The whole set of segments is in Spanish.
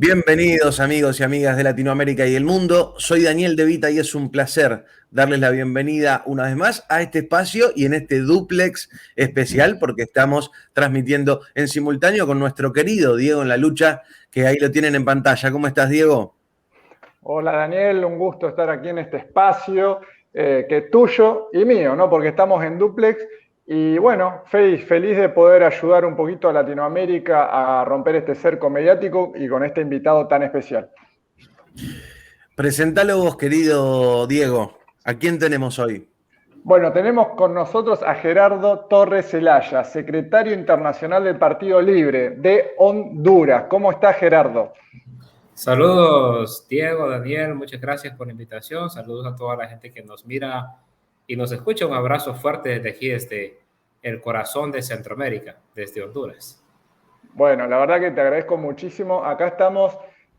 Bienvenidos amigos y amigas de Latinoamérica y el mundo. Soy Daniel De Vita y es un placer darles la bienvenida una vez más a este espacio y en este dúplex especial porque estamos transmitiendo en simultáneo con nuestro querido Diego en la lucha, que ahí lo tienen en pantalla. ¿Cómo estás, Diego? Hola Daniel, un gusto estar aquí en este espacio que es tuyo y mío, ¿no? Porque estamos en dúplex y bueno, feliz de poder ayudar un poquito a Latinoamérica a romper este cerco mediático y con este invitado tan especial. Presentalo vos, querido Diego. ¿A quién tenemos hoy? Bueno, tenemos con nosotros a Gerardo Torres Zelaya, secretario internacional del Partido Libre de Honduras. ¿Cómo está Gerardo? Saludos, Diego, Daniel, muchas gracias por la invitación. Saludos a toda la gente que nos mira y nos escucha. Un abrazo fuerte desde aquí, desde el corazón de Centroamérica, desde Honduras. Bueno, la verdad que te agradezco muchísimo. Acá estamos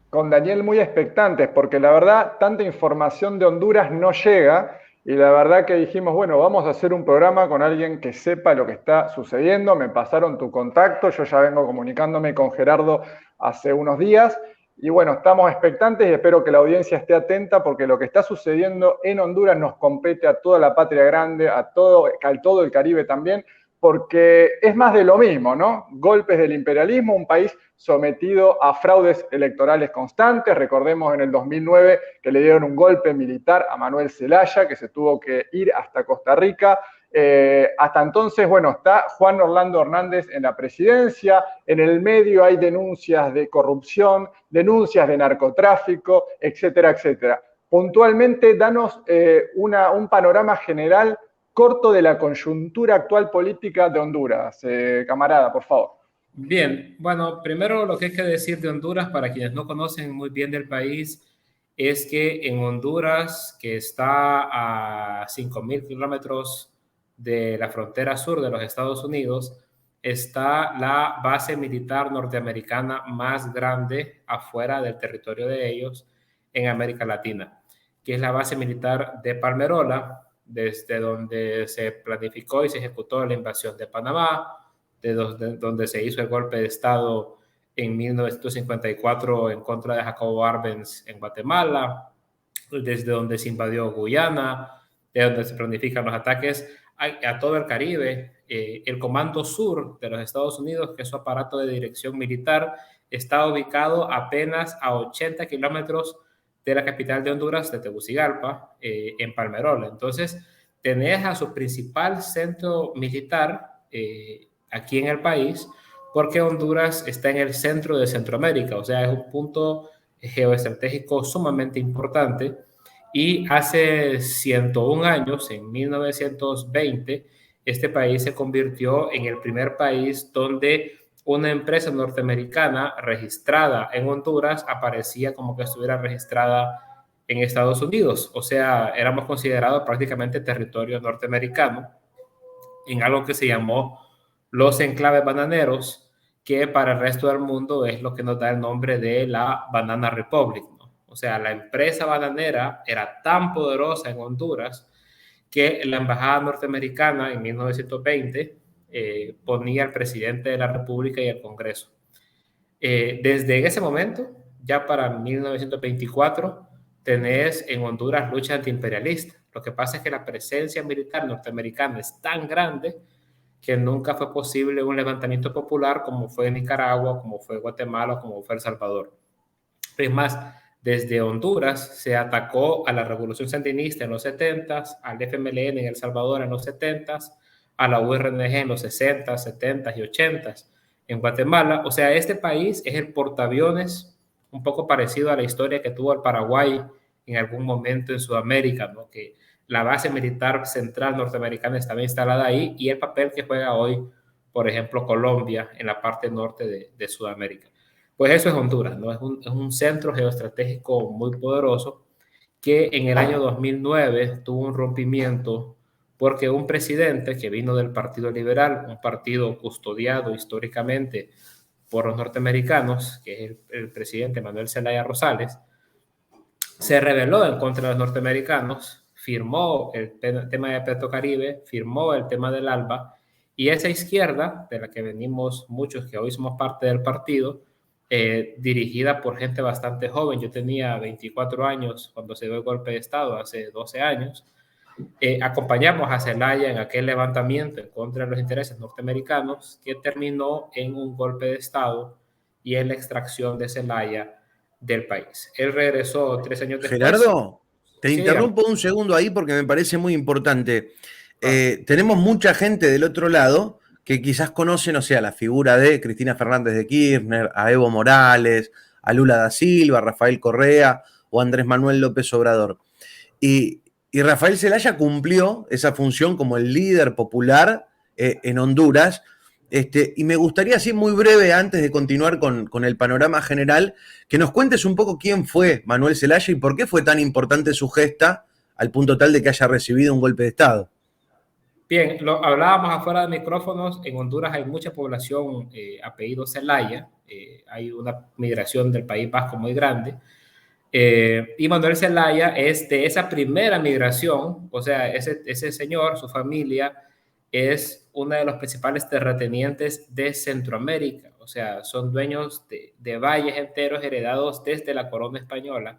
con Daniel muy expectantes, porque la verdad tanta información de Honduras no llega y la verdad que dijimos, bueno, vamos a hacer un programa con alguien que sepa lo que está sucediendo. Me pasaron tu contacto, yo ya vengo comunicándome con Gerardo hace unos días y bueno, estamos expectantes y espero que la audiencia esté atenta porque lo que está sucediendo en Honduras nos compete a toda la patria grande, a todo el Caribe también, porque es más de lo mismo, ¿no? Golpes del imperialismo, un país sometido a fraudes electorales constantes. Recordemos en el 2009 que le dieron un golpe militar a Manuel Zelaya, que se tuvo que ir hasta Costa Rica. Hasta entonces, bueno, está Juan Orlando Hernández en la presidencia, en el medio hay denuncias de corrupción, denuncias de narcotráfico, etcétera, etcétera. Puntualmente, danos un panorama general corto de la coyuntura actual política de Honduras. Camarada, por favor. Bien, bueno, primero lo que hay que decir de Honduras, para quienes no conocen muy bien del país, es que en Honduras, que está a 5.000 kilómetros de la frontera sur de los Estados Unidos, está la base militar norteamericana más grande afuera del territorio de ellos en América Latina, que es la base militar de Palmerola, desde donde se planificó y se ejecutó la invasión de Panamá, donde se hizo el golpe de Estado en 1954 en contra de Jacobo Arbenz en Guatemala, desde donde se invadió Guyana, de donde se planifican los ataques a todo el Caribe. El Comando Sur de los Estados Unidos, que es su aparato de dirección militar, está ubicado apenas a 80 kilómetros de la capital de Honduras, de Tegucigalpa, en Palmerola. Entonces, tenés a su principal centro militar aquí en el país, porque Honduras está en el centro de Centroamérica, o sea, es un punto geoestratégico sumamente importante. Y hace 101 años, en 1920, este país se convirtió en el primer país donde una empresa norteamericana registrada en Honduras aparecía como que estuviera registrada en Estados Unidos. O sea, éramos considerados prácticamente territorio norteamericano en algo que se llamó los enclaves bananeros, que para el resto del mundo es lo que nos da el nombre de la Banana Republic, ¿no? O sea, la empresa bananera era tan poderosa en Honduras que la embajada norteamericana en 1920 ponía al presidente de la República y el Congreso. Desde ese momento, ya para 1924, tenés en Honduras lucha antiimperialista. Lo que pasa es que la presencia militar norteamericana es tan grande que nunca fue posible un levantamiento popular como fue en Nicaragua, como fue Guatemala, como fue El Salvador. Es más, desde Honduras se atacó a la Revolución Sandinista en los 70s, al FMLN en El Salvador en los 70s, a la URNG en los 60s, 70s y 80s en Guatemala. O sea, este país es el portaaviones un poco parecido a la historia que tuvo el Paraguay en algún momento en Sudamérica, ¿no? Que la base militar central norteamericana estaba instalada ahí y el papel que juega hoy, por ejemplo, Colombia en la parte norte de Sudamérica. Pues eso es Honduras, ¿no? Es un centro geoestratégico muy poderoso que en el año 2009 tuvo un rompimiento porque un presidente que vino del Partido Liberal, un partido custodiado históricamente por los norteamericanos, que es el presidente Manuel Zelaya Rosales, se rebeló en contra de los norteamericanos, firmó el tema de Petrocaribe, firmó el tema del ALBA, y esa izquierda, de la que venimos muchos que hoy somos parte del partido, dirigida por gente bastante joven. Yo tenía 24 años cuando se dio el golpe de Estado, hace 12 años. Acompañamos a Zelaya en aquel levantamiento en contra de los intereses norteamericanos que terminó en un golpe de Estado y en la extracción de Zelaya del país. Él regresó 3 años después. Gerardo, te Sí, interrumpo un segundo ahí porque me parece muy importante. Tenemos mucha gente del otro lado que quizás conocen, o sea, la figura de Cristina Fernández de Kirchner, a Evo Morales, a Lula da Silva, a Rafael Correa o a Andrés Manuel López Obrador. Y Rafael Zelaya cumplió esa función como el líder popular en Honduras. Y me gustaría, así muy breve, antes de continuar con el panorama general, que nos cuentes un poco quién fue Manuel Zelaya y por qué fue tan importante su gesta al punto tal de que haya recibido un golpe de Estado. Bien, lo hablábamos afuera de micrófonos. En Honduras hay mucha población apellido Zelaya. Hay una migración del País Vasco muy grande. Y Manuel Zelaya es de esa primera migración, o sea, ese señor, su familia, es uno de los principales terratenientes de Centroamérica, o sea, son dueños de valles enteros heredados desde la corona española,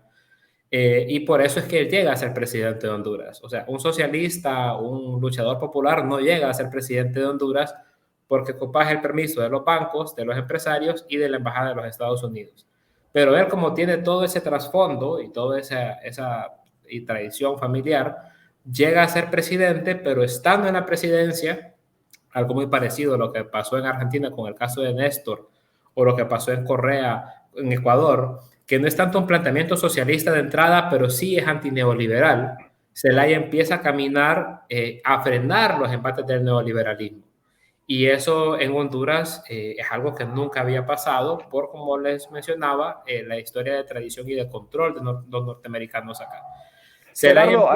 y por eso es que él llega a ser presidente de Honduras. O sea, un socialista, un luchador popular no llega a ser presidente de Honduras porque ocupa el permiso de los bancos, de los empresarios y de la Embajada de los Estados Unidos. Pero él, como tiene todo ese trasfondo y toda esa y tradición familiar, llega a ser presidente, pero estando en la presidencia, algo muy parecido a lo que pasó en Argentina con el caso de Néstor o lo que pasó en Correa, en Ecuador, que no es tanto un planteamiento socialista de entrada, pero sí es antineoliberal. Zelaya empieza a caminar, a frenar los embates del neoliberalismo. Y eso en Honduras es algo que nunca había pasado por, como les mencionaba, la historia de tradición y de control de los norteamericanos acá. Gerardo,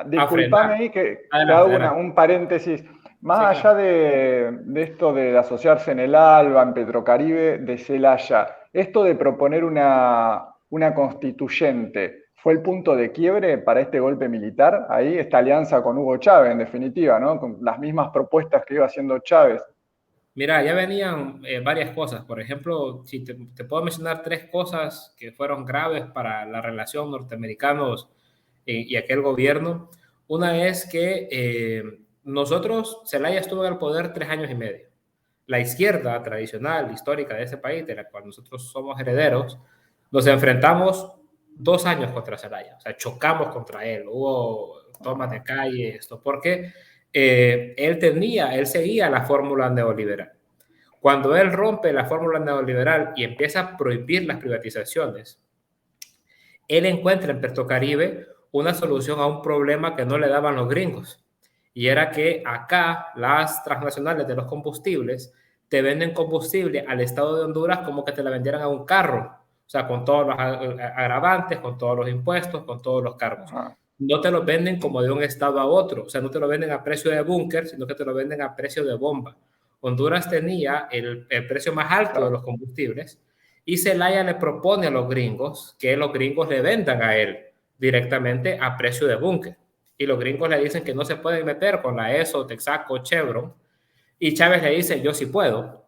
discúlpame ahí que hago un paréntesis. Más allá de esto de asociarse en el ALBA, en Petrocaribe, de Zelaya, esto de proponer una constituyente, ¿fue el punto de quiebre para este golpe militar? Ahí, esta alianza con Hugo Chávez, en definitiva, ¿no? Con las mismas propuestas que iba haciendo Chávez. Mira, ya venían varias cosas. Por ejemplo, si te puedo mencionar 3 cosas que fueron graves para la relación norteamericanos y aquel gobierno. Una es que nosotros, Zelaya estuvo en el poder 3 años y medio. La izquierda tradicional, histórica de ese país, de la cual nosotros somos herederos, nos enfrentamos 2 años contra Zelaya. O sea, chocamos contra él. Hubo tomas de calle, esto, porque él seguía la fórmula neoliberal. Cuando él rompe la fórmula neoliberal y empieza a prohibir las privatizaciones, él encuentra en Petrocaribe una solución a un problema que no le daban los gringos. Y era que acá las transnacionales de los combustibles te venden combustible al estado de Honduras como que te la vendieran a un carro. O sea, con todos los agravantes, con todos los impuestos, con todos los cargos. No te lo venden como de un estado a otro. O sea, no te lo venden a precio de búnker, sino que te lo venden a precio de bomba. Honduras tenía el precio más alto de los combustibles y Zelaya le propone a los gringos que los gringos le vendan a él directamente a precio de búnker. Y los gringos le dicen que no se pueden meter con la ESO, Texaco, Chevron. Y Chávez le dice, yo sí puedo.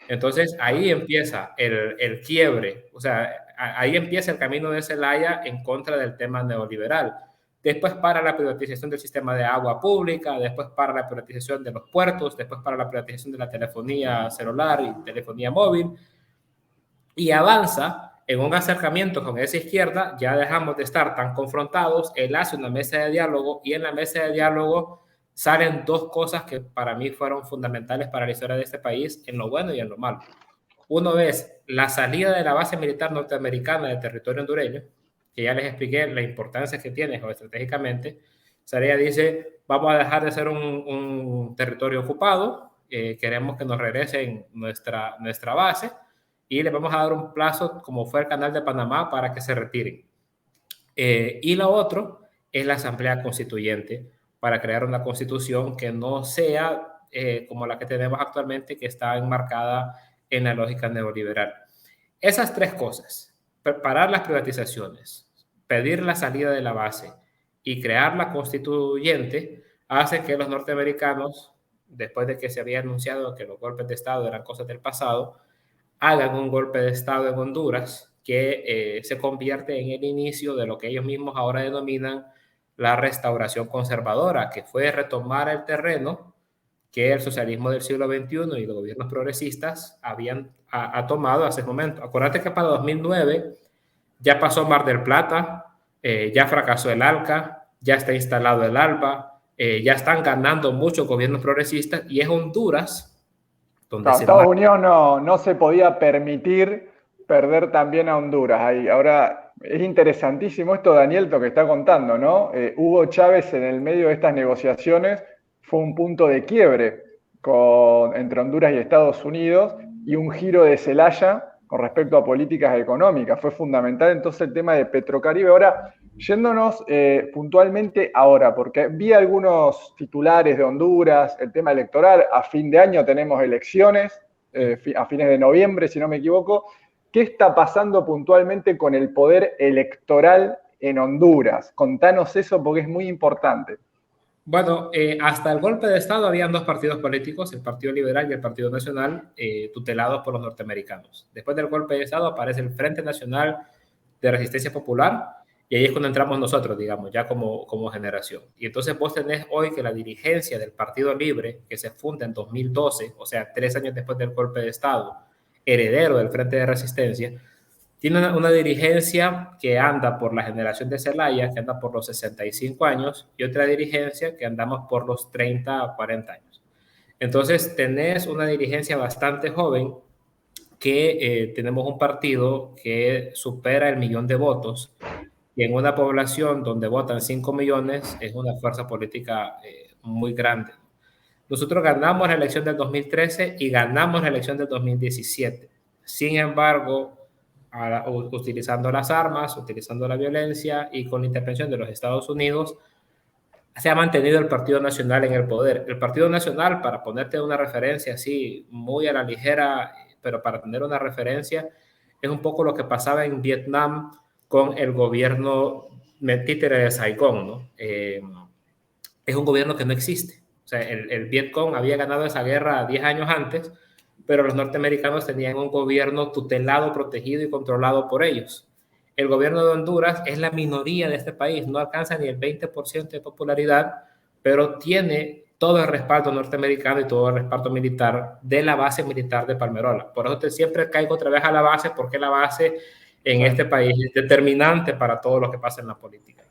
Entonces ahí empieza el quiebre. O sea, ahí empieza el camino de Zelaya en contra del tema neoliberal. Después para la privatización del sistema de agua pública, después para la privatización de los puertos, después para la privatización de la telefonía celular y telefonía móvil. Y avanza en un acercamiento con esa izquierda. Ya dejamos de estar tan confrontados. Él hace una mesa de diálogo y en la mesa de diálogo salen 2 cosas que para mí fueron fundamentales para la historia de este país, en lo bueno y en lo malo. Uno es la salida de la base militar norteamericana del territorio hondureño, que ya les expliqué la importancia que tiene geoestratégicamente. Zelaya dice, vamos a dejar de ser un territorio ocupado, queremos que nos regresen nuestra base y le vamos a dar un plazo, como fue el Canal de Panamá, para que se retiren. Y lo otro es la Asamblea Constituyente, para crear una constitución que no sea como la que tenemos actualmente, que está enmarcada en la lógica neoliberal. Esas 3 cosas, parar las privatizaciones, pedir la salida de la base y crear la constituyente, hacen que los norteamericanos, después de que se había anunciado que los golpes de Estado eran cosas del pasado, hagan un golpe de Estado en Honduras que se convierte en el inicio de lo que ellos mismos ahora denominan la restauración conservadora, que fue retomar el terreno que el socialismo del siglo XXI y los gobiernos progresistas habían tomado hace un momento. Acuérdate que para 2009 ya pasó Mar del Plata, ya fracasó el ALCA, ya está instalado el ALBA, ya están ganando muchos gobiernos progresistas y es Honduras donde Estados Unidos no se podía permitir perder también a Honduras. Ahora, es interesantísimo esto, Daniel, lo que está contando, ¿no? Hugo Chávez en el medio de estas negociaciones fue un punto de quiebre entre Honduras y Estados Unidos y un giro de Zelaya con respecto a políticas económicas. Fue fundamental entonces el tema de Petrocaribe. Ahora, yéndonos puntualmente ahora, porque vi algunos titulares de Honduras, el tema electoral, a fin de año tenemos elecciones, a fines de noviembre, si no me equivoco. ¿Qué está pasando puntualmente con el poder electoral en Honduras? Contanos eso porque es muy importante. Bueno, hasta el golpe de Estado habían dos partidos políticos, el Partido Liberal y el Partido Nacional, tutelados por los norteamericanos. Después del golpe de Estado aparece el Frente Nacional de Resistencia Popular y ahí es cuando entramos nosotros, digamos, ya como generación. Y entonces vos tenés hoy que la dirigencia del Partido Libre, que se funda en 2012, o sea, 3 años después del golpe de Estado, heredero del Frente de Resistencia, tiene una dirigencia que anda por la generación de Zelaya, que anda por los 65 años, y otra dirigencia que andamos por los 30 a 40 años. Entonces, tenés una dirigencia bastante joven que tenemos un partido que supera el 1.000.000 de votos, y en una población donde votan 5 millones es una fuerza política muy grande. Nosotros ganamos la elección del 2013 y ganamos la elección del 2017. Sin embargo, utilizando las armas, utilizando la violencia y con la intervención de los Estados Unidos, se ha mantenido el Partido Nacional en el poder. El Partido Nacional, para ponerte una referencia así muy a la ligera, pero para tener una referencia, es un poco lo que pasaba en Vietnam con el gobierno títere de Saigón, ¿no? Es un gobierno que no existe. O sea, el Vietcong había ganado esa guerra 10 años antes, pero los norteamericanos tenían un gobierno tutelado, protegido y controlado por ellos. El gobierno de Honduras es la minoría de este país, no alcanza ni el 20% de popularidad, pero tiene todo el respaldo norteamericano y todo el respaldo militar de la base militar de Palmerola. Por eso siempre caigo otra vez a la base, porque la base en este país es determinante para todo lo que pasa en la política.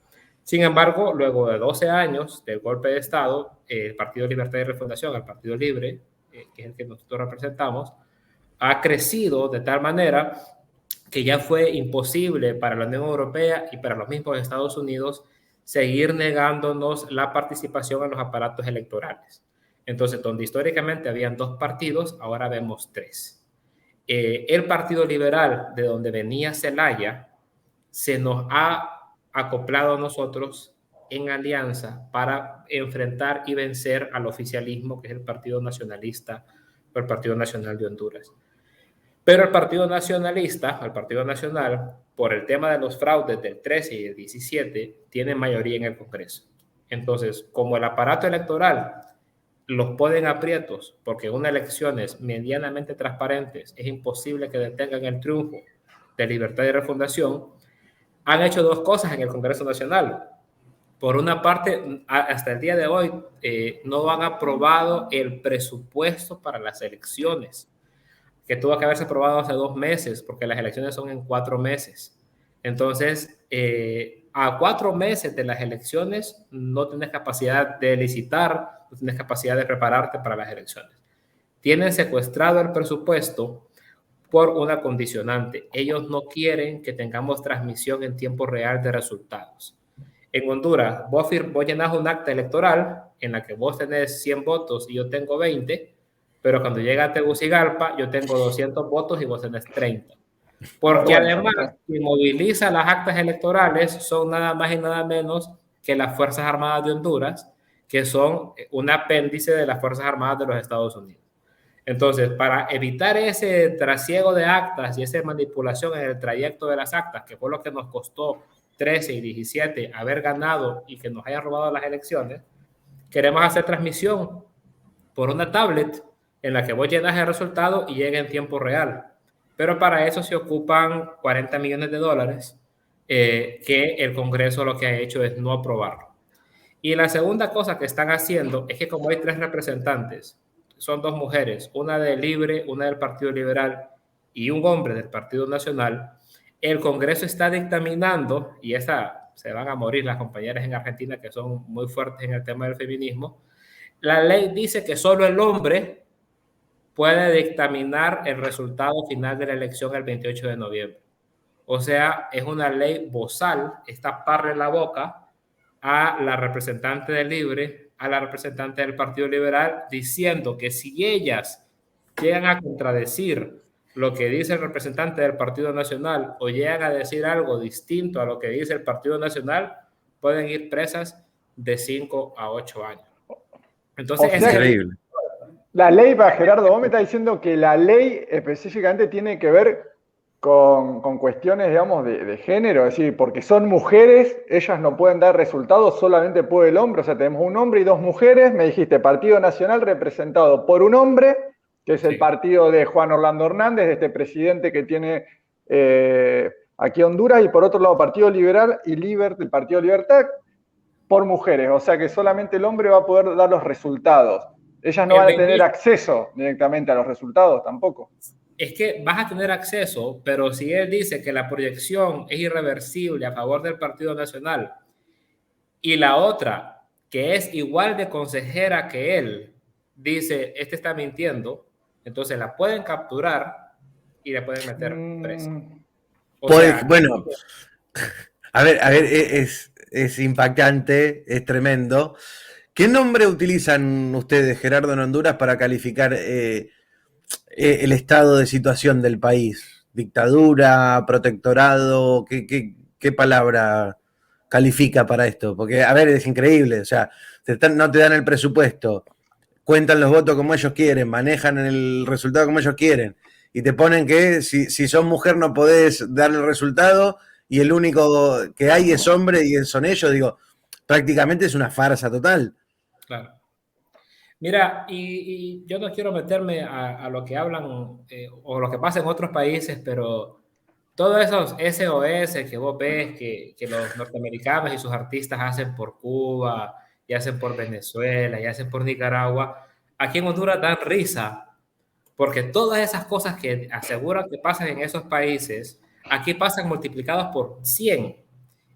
Sin embargo, luego de 12 años del golpe de Estado, el Partido Libertad y Refundación, el Partido Libre, que es el que nosotros representamos, ha crecido de tal manera que ya fue imposible para la Unión Europea y para los mismos Estados Unidos seguir negándonos la participación en los aparatos electorales. Entonces, donde históricamente habían 2 partidos, ahora vemos 3. El Partido Liberal, de donde venía Zelaya, se nos ha acoplado a nosotros en alianza para enfrentar y vencer al oficialismo, que es el Partido Nacionalista o el Partido Nacional de Honduras. Pero el Partido Nacionalista, el Partido Nacional, por el tema de los fraudes del 13 y el 17, tiene mayoría en el Congreso. Entonces, como el aparato electoral los ponen aprietos, porque en unas elecciones medianamente transparentes es imposible que detengan el triunfo de Libertad y Refundación, han hecho 2 cosas en el Congreso Nacional. Por una parte, hasta el día de hoy no han aprobado el presupuesto para las elecciones, que tuvo que haberse aprobado hace 2 meses, porque las elecciones son en 4 meses. Entonces, a 4 meses de las elecciones no tienes capacidad de licitar, no tienes capacidad de prepararte para las elecciones. Tienen secuestrado el presupuesto por una condicionante. Ellos no quieren que tengamos transmisión en tiempo real de resultados. En Honduras, vos llenás un acta electoral en la que vos tenés 100 votos y yo tengo 20, pero cuando llega a Tegucigalpa, yo tengo 200 votos y vos tenés 30. Porque además, quien moviliza las actas electorales son nada más y nada menos que las Fuerzas Armadas de Honduras, que son un apéndice de las Fuerzas Armadas de los Estados Unidos. Entonces, para evitar ese trasiego de actas y esa manipulación en el trayecto de las actas, que fue lo que nos costó 13 y 17 haber ganado y que nos hayan robado las elecciones, queremos hacer transmisión por una tablet en la que vos llenas el resultado y llega en tiempo real. pero para eso se ocupan 40 millones de dólares que el Congreso lo que ha hecho es no aprobarlo. Y la segunda cosa que están haciendo es que como hay 3 representantes, son 2 mujeres, una de Libre, una del Partido Liberal y un hombre del Partido Nacional, el Congreso está dictaminando, y esta se van a morir las compañeras en Argentina que son muy fuertes en el tema del feminismo, la ley dice que solo el hombre puede dictaminar el resultado final de la elección el 28 de noviembre. O sea, es una ley bozal, es taparle la boca a la representante del Libre, a la representante del Partido Liberal, diciendo que si ellas llegan a contradecir lo que dice el representante del Partido Nacional o llegan a decir algo distinto a lo que dice el Partido Nacional, pueden ir presas de 5 a 8 años. Entonces, o sea, es increíble. La ley, para Gerardo, vos me estás diciendo que la ley específicamente tiene que ver con cuestiones, digamos, de género, es decir, porque son mujeres, ellas no pueden dar resultados, solamente puede el hombre, o sea, tenemos un hombre y 2 mujeres, me dijiste, Partido Nacional representado por un hombre, que es el partido de Juan Orlando Hernández, de este presidente que tiene aquí Honduras, y por otro lado, Partido Liberal y el Partido Libertad, por mujeres, o sea que solamente el hombre va a poder dar los resultados. Ellas no van a tener acceso directamente a los resultados tampoco. Es que vas a tener acceso, pero si él dice que la proyección es irreversible a favor del Partido Nacional y la otra, que es igual de consejera que él, dice, este está mintiendo, entonces la pueden capturar y la pueden meter presa. Bueno, a ver, es impactante, es tremendo. ¿Qué nombre utilizan ustedes, Gerardo, en Honduras para calificar el estado de situación del país? ¿Dictadura, protectorado? ¿Qué palabra califica para esto? Porque, a ver, es increíble. O sea, no te dan el presupuesto, cuentan los votos como ellos quieren, manejan el resultado como ellos quieren, y te ponen que si sos mujer no podés dar el resultado y el único que hay es hombre y son ellos. Digo, prácticamente es una farsa total. Claro. Mira, y yo no quiero meterme a lo que hablan o lo que pasa en otros países, pero todos esos SOS que vos ves que los norteamericanos y sus artistas hacen por Cuba, y hacen por Venezuela, y hacen por Nicaragua, aquí en Honduras dan risa, porque todas esas cosas que aseguran que pasan en esos países, aquí pasan multiplicados por 100.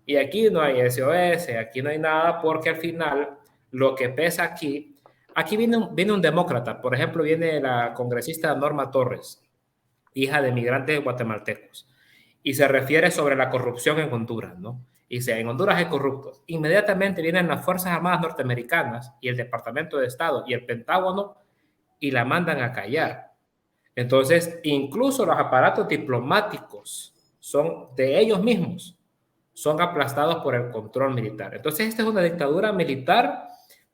Y aquí no hay SOS, aquí no hay nada, porque al final lo que pesa aquí viene un demócrata, por ejemplo, viene la congresista Norma Torres, hija de migrantes guatemaltecos, y se refiere sobre la corrupción en Honduras, ¿no? Y dice, en Honduras hay corruptos. Inmediatamente vienen las Fuerzas Armadas norteamericanas y el Departamento de Estado y el Pentágono y la mandan a callar. Entonces, incluso los aparatos diplomáticos son de ellos mismos, son aplastados por el control militar. Entonces, esta es una dictadura militar,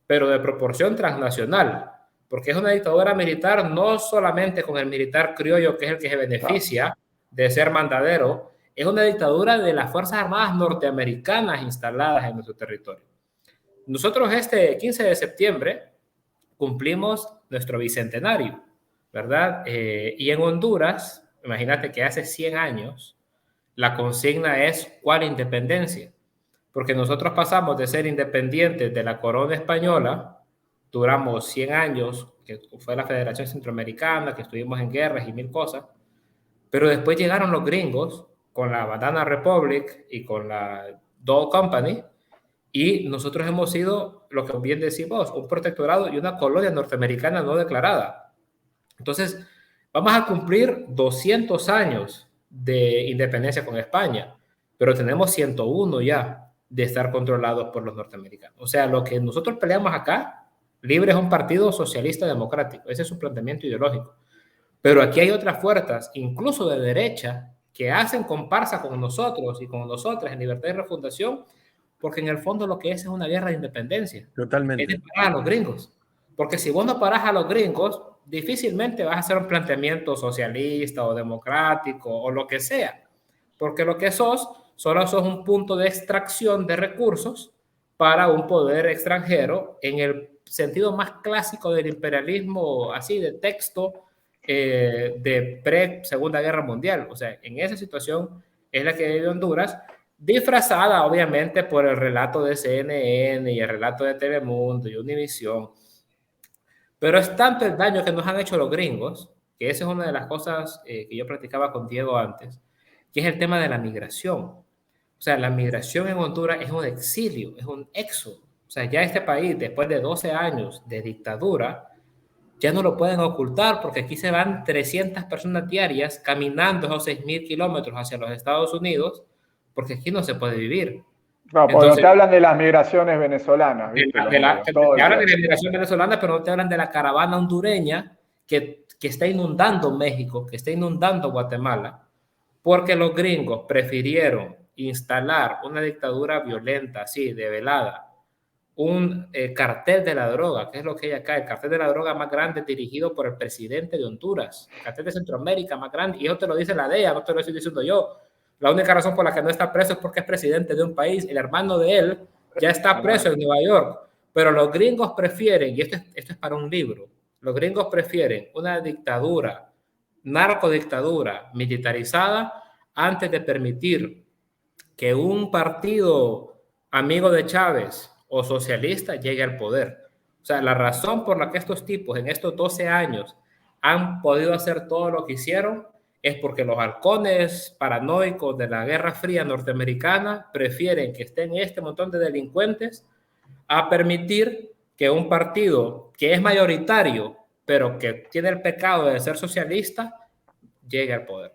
pero de proporción transnacional, porque es una dictadura militar no solamente con el militar criollo, que es el que se beneficia de ser mandadero, es una dictadura de las Fuerzas Armadas norteamericanas instaladas en nuestro territorio. Nosotros este 15 de septiembre cumplimos nuestro bicentenario, ¿verdad? Y en Honduras, imagínate que hace 100 años, la consigna es ¿cuál independencia? Porque nosotros pasamos de ser independientes de la corona española, duramos 100 años, que fue la Federación Centroamericana, que estuvimos en guerras y mil cosas, pero después llegaron los gringos con la Banana Republic y con la Doll Company, y nosotros hemos sido, lo que bien decimos, un protectorado y una colonia norteamericana no declarada. Entonces, vamos a cumplir 200 años de independencia con España, pero tenemos 101 ya de estar controlados por los norteamericanos. O sea, lo que nosotros peleamos acá, Libre es un partido socialista democrático, ese es su planteamiento ideológico. Pero aquí hay otras fuerzas, incluso de derecha, que hacen comparsa con nosotros y con nosotras en Libertad y Refundación, porque en el fondo lo que es una guerra de independencia. Totalmente. Es de parar a los gringos. Porque si vos no parás a los gringos, difícilmente vas a hacer un planteamiento socialista o democrático o lo que sea. Porque lo que solo sos un punto de extracción de recursos para un poder extranjero en el sentido más clásico del imperialismo, así de texto, de pre-Segunda Guerra Mundial. O sea, en esa situación es la que vive Honduras, disfrazada obviamente por el relato de CNN y el relato de Telemundo y Univisión. Pero es tanto el daño que nos han hecho los gringos, que esa es una de las cosas que yo practicaba con Diego antes, que es el tema de la migración. O sea, la migración en Honduras es un exilio, es un éxodo. O sea, ya este país, después de 12 años de dictadura, ya no lo pueden ocultar porque aquí se van 300 personas diarias caminando esos 6.000 kilómetros hacia los Estados Unidos, porque aquí no se puede vivir. No, porque Entonces, no te hablan de las migraciones venezolanas, ¿viste? te hablan de la Día. migración venezolana, pero no te hablan de la caravana hondureña que está inundando México, que está inundando Guatemala, porque los gringos prefirieron instalar una dictadura violenta, así, de velada, un cartel de la droga, que es lo que hay acá, el cartel de la droga más grande dirigido por el presidente de Honduras, el cartel de Centroamérica más grande, y eso te lo dice la DEA, no te lo estoy diciendo yo. La única razón por la que no está preso es porque es presidente de un país, el hermano de él ya está preso en Nueva York, pero los gringos prefieren, y esto es para un libro, los gringos prefieren una dictadura, narcodictadura militarizada antes de permitir que un partido amigo de Chávez o socialista llegue al poder. O sea, la razón por la que estos tipos en estos 12 años han podido hacer todo lo que hicieron es porque los halcones paranoicos de la Guerra Fría norteamericana prefieren que estén este montón de delincuentes a permitir que un partido que es mayoritario, pero que tiene el pecado de ser socialista, llegue al poder.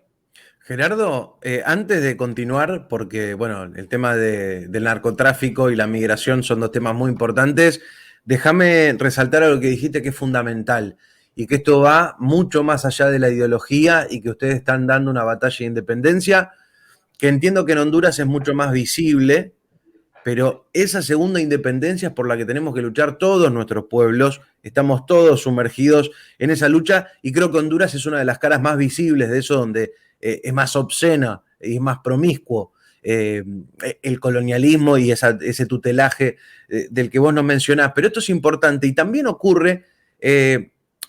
Gerardo, antes de continuar, porque bueno, el tema del narcotráfico y la migración son dos temas muy importantes, déjame resaltar algo que dijiste que es fundamental y que esto va mucho más allá de la ideología y que ustedes están dando una batalla de independencia, que entiendo que en Honduras es mucho más visible, pero esa segunda independencia es por la que tenemos que luchar todos nuestros pueblos, estamos todos sumergidos en esa lucha y creo que Honduras es una de las caras más visibles de eso, donde es más obscena y es más promiscuo el colonialismo y ese tutelaje del que vos nos mencionás. Pero esto es importante y también ocurre,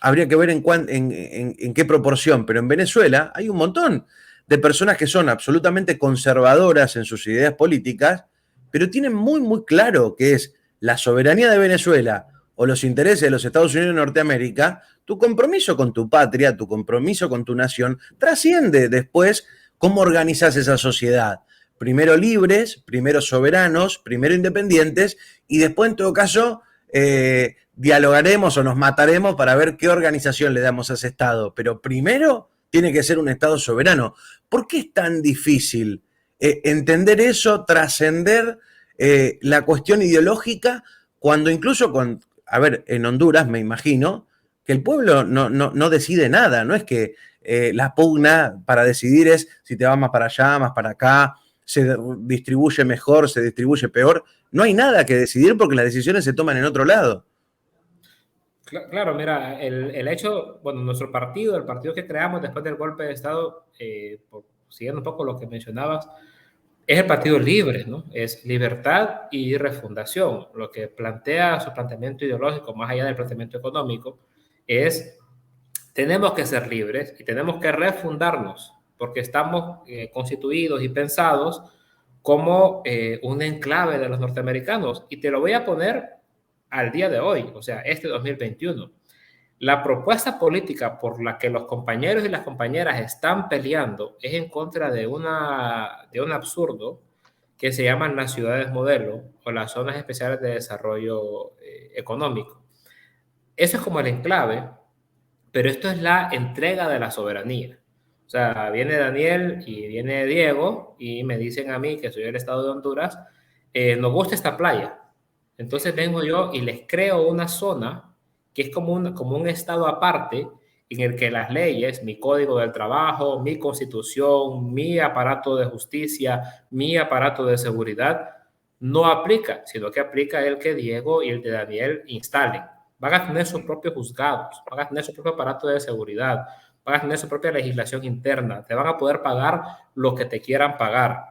habría que ver en qué proporción, pero en Venezuela hay un montón de personas que son absolutamente conservadoras en sus ideas políticas, pero tienen muy, muy claro que es la soberanía de Venezuela o los intereses de los Estados Unidos de Norteamérica. Tu compromiso con tu patria, tu compromiso con tu nación, trasciende después cómo organizas esa sociedad. Primero libres, primero soberanos, primero independientes, y después, en todo caso, dialogaremos o nos mataremos para ver qué organización le damos a ese Estado. Pero primero tiene que ser un Estado soberano. ¿Por qué es tan difícil entender eso, trascender la cuestión ideológica, cuando incluso en Honduras, me imagino, que el pueblo no decide nada, no es que la pugna para decidir es si te vas más para allá, más para acá, se distribuye mejor, se distribuye peor, no hay nada que decidir porque las decisiones se toman en otro lado. Claro, mira, el hecho, bueno, nuestro partido, el partido que creamos después del golpe de Estado, siguiendo un poco lo que mencionabas, es el Partido Libre, ¿no? Es libertad y refundación. Lo que plantea su planteamiento ideológico, más allá del planteamiento económico, es tenemos que ser libres y tenemos que refundarnos, porque estamos constituidos y pensados como un enclave de los norteamericanos. Y te lo voy a poner al día de hoy, o sea, este 2021. La propuesta política por la que los compañeros y las compañeras están peleando es en contra de un absurdo que se llaman las ciudades modelo o las zonas especiales de desarrollo económico. Eso es como el enclave, pero esto es la entrega de la soberanía. O sea, viene Daniel y viene Diego y me dicen a mí, que soy del estado de Honduras, nos gusta esta playa. Entonces vengo yo y les creo una zona que es como un estado aparte en el que las leyes, mi código del trabajo, mi constitución, mi aparato de justicia, mi aparato de seguridad, no aplica, sino que aplica el que Diego y el de Daniel instalen. Van a tener sus propios juzgados, van a tener su propio aparato de seguridad, van a tener su propia legislación interna, te van a poder pagar lo que te quieran pagar.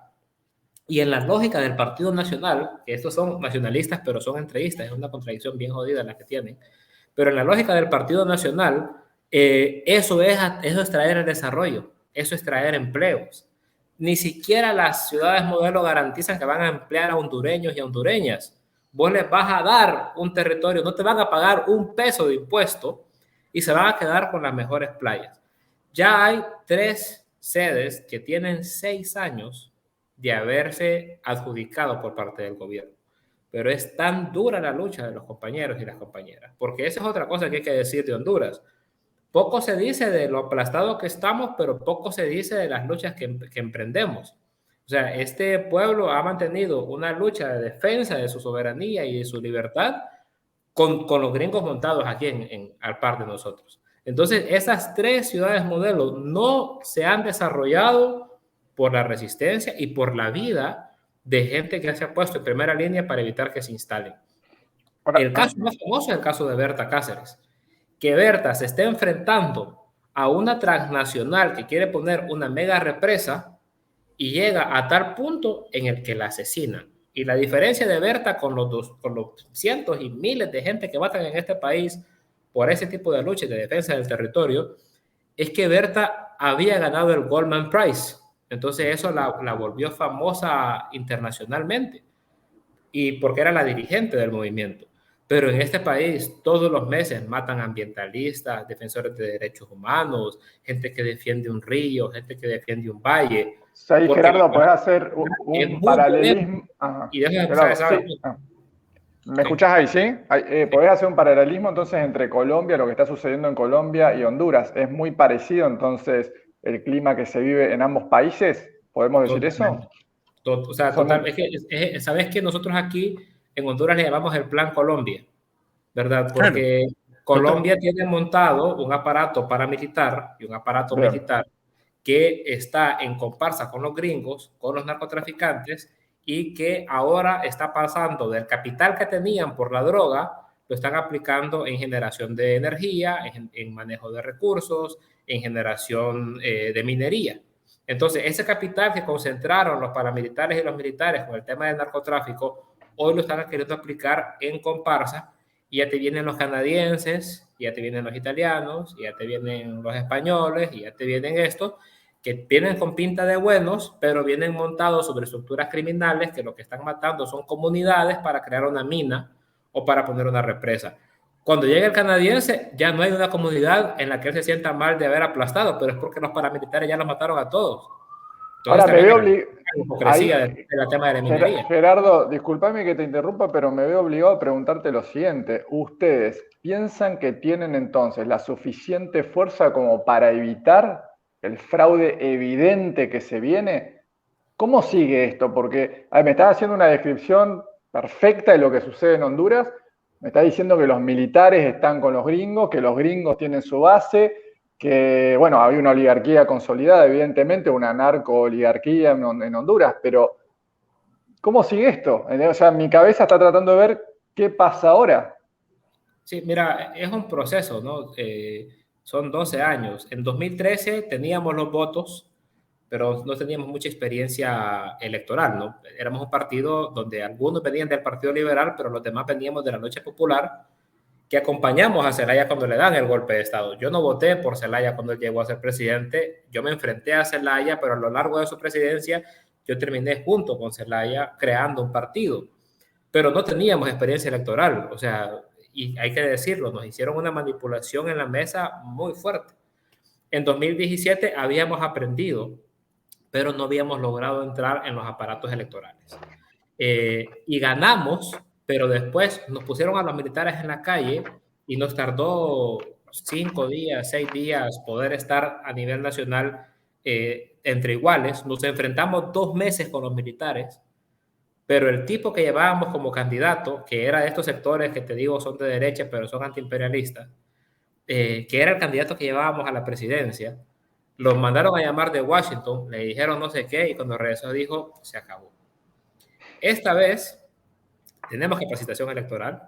Y en la lógica del Partido Nacional, que estos son nacionalistas pero son entreguistas, es una contradicción bien jodida la que tienen, pero en la lógica del Partido Nacional, Eso es traer el desarrollo, eso es traer empleos. Ni siquiera las ciudades modelo garantizan que van a emplear a hondureños y a hondureñas. Vos les vas a dar un territorio, no te van a pagar un peso de impuesto y se van a quedar con las mejores playas. Ya hay 3 sedes que tienen 6 años de haberse adjudicado por parte del gobierno. Pero es tan dura la lucha de los compañeros y las compañeras, porque esa es otra cosa que hay que decir de Honduras. Poco se dice de lo aplastado que estamos, pero poco se dice de las luchas que emprendemos. O sea, este pueblo ha mantenido una lucha de defensa de su soberanía y de su libertad con los gringos montados aquí al par de nosotros. Entonces, esas 3 ciudades modelo no se han desarrollado por la resistencia y por la vida de gente que se ha puesto en primera línea para evitar que se instalen. El caso más famoso es el caso de Berta Cáceres. Que Berta se esté enfrentando a una transnacional que quiere poner una mega represa y llega a tal punto en el que la asesinan. Y la diferencia de Berta con los cientos y miles de gente que matan en este país por ese tipo de lucha y de defensa del territorio es que Berta había ganado el Goldman Prize. Entonces eso la volvió famosa internacionalmente y porque era la dirigente del movimiento. Pero en este país todos los meses matan ambientalistas, defensores de derechos humanos, gente que defiende un río, gente que defiende un valle. Sí, Gerardo, podés hacer un paralelismo. Y déjame saber. Sí. ¿Me escuchás ahí, sí? ¿Podés hacer un paralelismo entonces entre Colombia, lo que está sucediendo en Colombia y Honduras? ¿Es muy parecido entonces el clima que se vive en ambos países? ¿Podemos decir eso? O sea, sabes que nosotros aquí en Honduras le llamamos el Plan Colombia, ¿verdad? Porque Colombia tiene montado un aparato paramilitar y un aparato militar que está en comparsa con los gringos, con los narcotraficantes, y que ahora está pasando del capital que tenían por la droga, lo están aplicando en generación de energía, en manejo de recursos, en generación de minería. Entonces, ese capital que concentraron los paramilitares y los militares con el tema del narcotráfico, hoy lo están queriendo aplicar en comparsa, y ya te vienen los canadienses, ya te vienen los italianos, ya te vienen los españoles, y ya te vienen estos, que vienen con pinta de buenos, pero vienen montados sobre estructuras criminales que lo que están matando son comunidades para crear una mina o para poner una represa. Cuando llega el canadiense, ya no hay una comunidad en la que él se sienta mal de haber aplastado, pero es porque los paramilitares ya los mataron a todos. Entonces, ahora me veo obligado del tema de la minería. Gerardo, discúlpame que te interrumpa, pero me veo obligado a preguntarte lo siguiente. ¿Ustedes piensan que tienen entonces la suficiente fuerza como para evitar el fraude evidente que se viene? ¿Cómo sigue esto? Porque me estás haciendo una descripción perfecta de lo que sucede en Honduras. Me estás diciendo que los militares están con los gringos, que los gringos tienen su base, que, bueno, había una oligarquía consolidada, evidentemente, una narco-oligarquía en Honduras, pero ¿cómo sigue esto? O sea, mi cabeza está tratando de ver qué pasa ahora. Sí, mira, es un proceso, ¿no? Son 12 años. En 2013 teníamos los votos, pero no teníamos mucha experiencia electoral, ¿no? Éramos un partido donde algunos venían del Partido Liberal, pero los demás veníamos de la Noche Popular, que acompañamos a Zelaya cuando le dan el golpe de Estado. Yo no voté por Zelaya cuando él llegó a ser presidente, yo me enfrenté a Zelaya, pero a lo largo de su presidencia yo terminé junto con Zelaya creando un partido, pero no teníamos experiencia electoral, o sea, y hay que decirlo, nos hicieron una manipulación en la mesa muy fuerte. En 2017 habíamos aprendido, pero no habíamos logrado entrar en los aparatos electorales. Y ganamos, pero después nos pusieron a los militares en la calle y nos tardó 5 días, 6 días poder estar a nivel nacional entre iguales. Nos enfrentamos 2 meses con los militares, pero el tipo que llevábamos como candidato, que era de estos sectores que te digo son de derecha, pero son antiimperialistas, que era el candidato que llevábamos a la presidencia, los mandaron a llamar de Washington, le dijeron no sé qué, y cuando regresó dijo, se acabó. Esta vez tenemos capacitación electoral,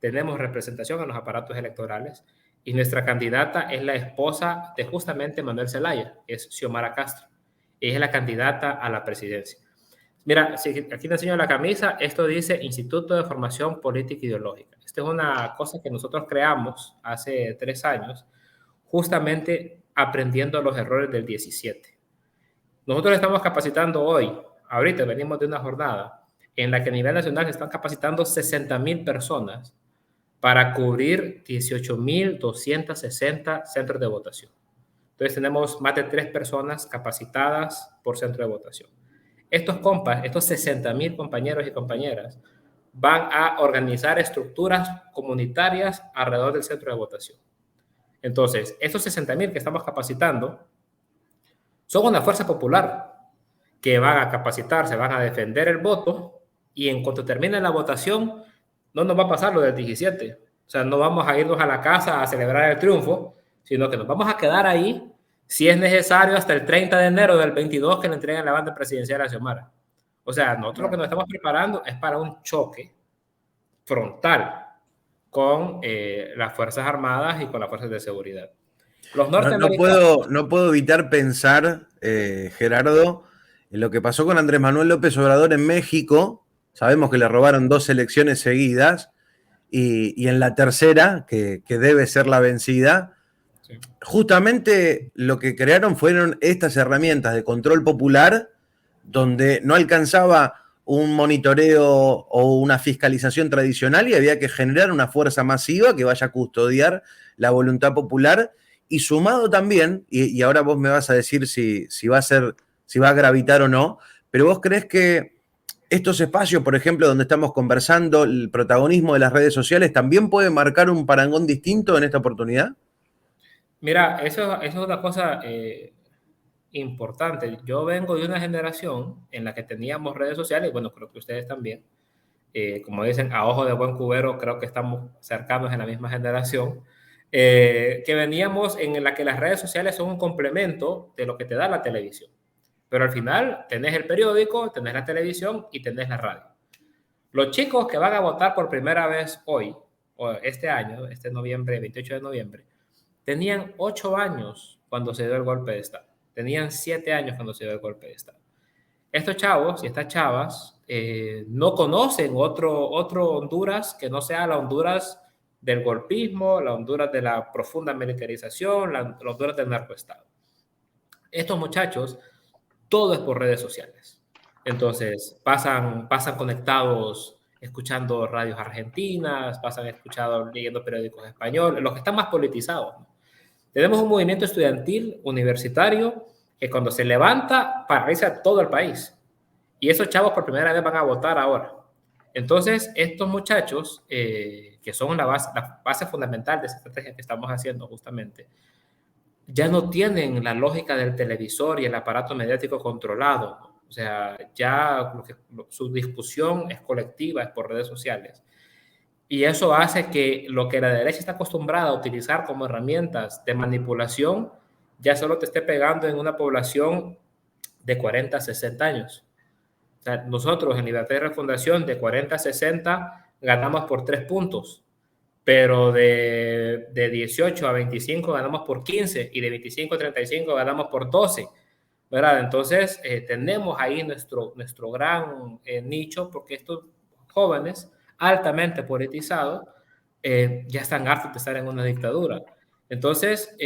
tenemos representación en los aparatos electorales, y nuestra candidata es la esposa de justamente Manuel Zelaya, es Xiomara Castro. Ella es la candidata a la presidencia. Mira, si aquí te enseño la camisa, esto dice Instituto de Formación Política Ideológica. Esta es una cosa que nosotros creamos hace 3 años, justamente aprendiendo los errores del 17. Nosotros estamos capacitando hoy, ahorita venimos de una jornada en la que a nivel nacional se están capacitando 60,000 personas para cubrir 18,260 centros de votación. Entonces tenemos más de 3 personas capacitadas por centro de votación. Estos compas, estos 60,000 compañeros y compañeras, van a organizar estructuras comunitarias alrededor del centro de votación. Entonces, estos 60,000 que estamos capacitando son una fuerza popular que van a capacitarse, van a defender el voto, y en cuanto termine la votación, no nos va a pasar lo del 17. O sea, no vamos a irnos a la casa a celebrar el triunfo, sino que nos vamos a quedar ahí, si es necesario, hasta el 30 de enero del 22 que le entreguen la banda presidencial a Xiomara. O sea, nosotros lo que nos estamos preparando es para un choque frontal con las Fuerzas Armadas y con las Fuerzas de Seguridad. Los norteamericanos... No puedo evitar pensar, Gerardo, en lo que pasó con Andrés Manuel López Obrador en México. Sabemos que le robaron 2 elecciones seguidas y en la tercera, que debe ser la vencida, sí, justamente lo que crearon fueron estas herramientas de control popular, donde no alcanzaba un monitoreo o una fiscalización tradicional y había que generar una fuerza masiva que vaya a custodiar la voluntad popular. Y sumado también, y ahora vos me vas a decir si va a gravitar o no, pero vos crees que estos espacios, por ejemplo, donde estamos conversando, el protagonismo de las redes sociales, ¿también puede marcar un parangón distinto en esta oportunidad? Mira, eso es una cosa importante. Yo vengo de una generación en la que teníamos redes sociales, y bueno, creo que ustedes también. Como dicen, a ojo de buen cubero, creo que estamos cercanos en la misma generación. Que veníamos en la que las redes sociales son un complemento de lo que te da la televisión. Pero al final tenés el periódico, tenés la televisión y tenés la radio. Los chicos que van a votar por primera vez hoy, o este año, este noviembre, 28 de noviembre, tenían 8 años cuando se dio el golpe de Estado. Tenían 7 años cuando se dio el golpe de Estado. Estos chavos y estas chavas no conocen otro Honduras que no sea la Honduras del golpismo, la Honduras de la profunda militarización, la Honduras del narcoestado. Estos muchachos, todo es por redes sociales. Entonces, pasan conectados escuchando radios argentinas, pasan leyendo periódicos españoles, los que están más politizados, ¿no? Tenemos un movimiento estudiantil universitario que cuando se levanta paraliza todo el país. Y esos chavos por primera vez van a votar ahora. Entonces, estos muchachos, que son la base fundamental de esa estrategia que estamos haciendo justamente, ya no tienen la lógica del televisor y el aparato mediático controlado, ¿no? O sea, ya su discusión es colectiva, es por redes sociales. Y eso hace que lo que la derecha está acostumbrada a utilizar como herramientas de manipulación ya solo te esté pegando en una población de 40 a 60 años. O sea, nosotros en Libertad y Refundación de 40 a 60 ganamos por 3 puntos, pero de 18 a 25 ganamos por 15 y de 25 a 35 ganamos por 12, ¿verdad? Entonces tenemos ahí nuestro gran nicho, porque estos jóvenes altamente politizados ya están hartos de estar en una dictadura. Entonces,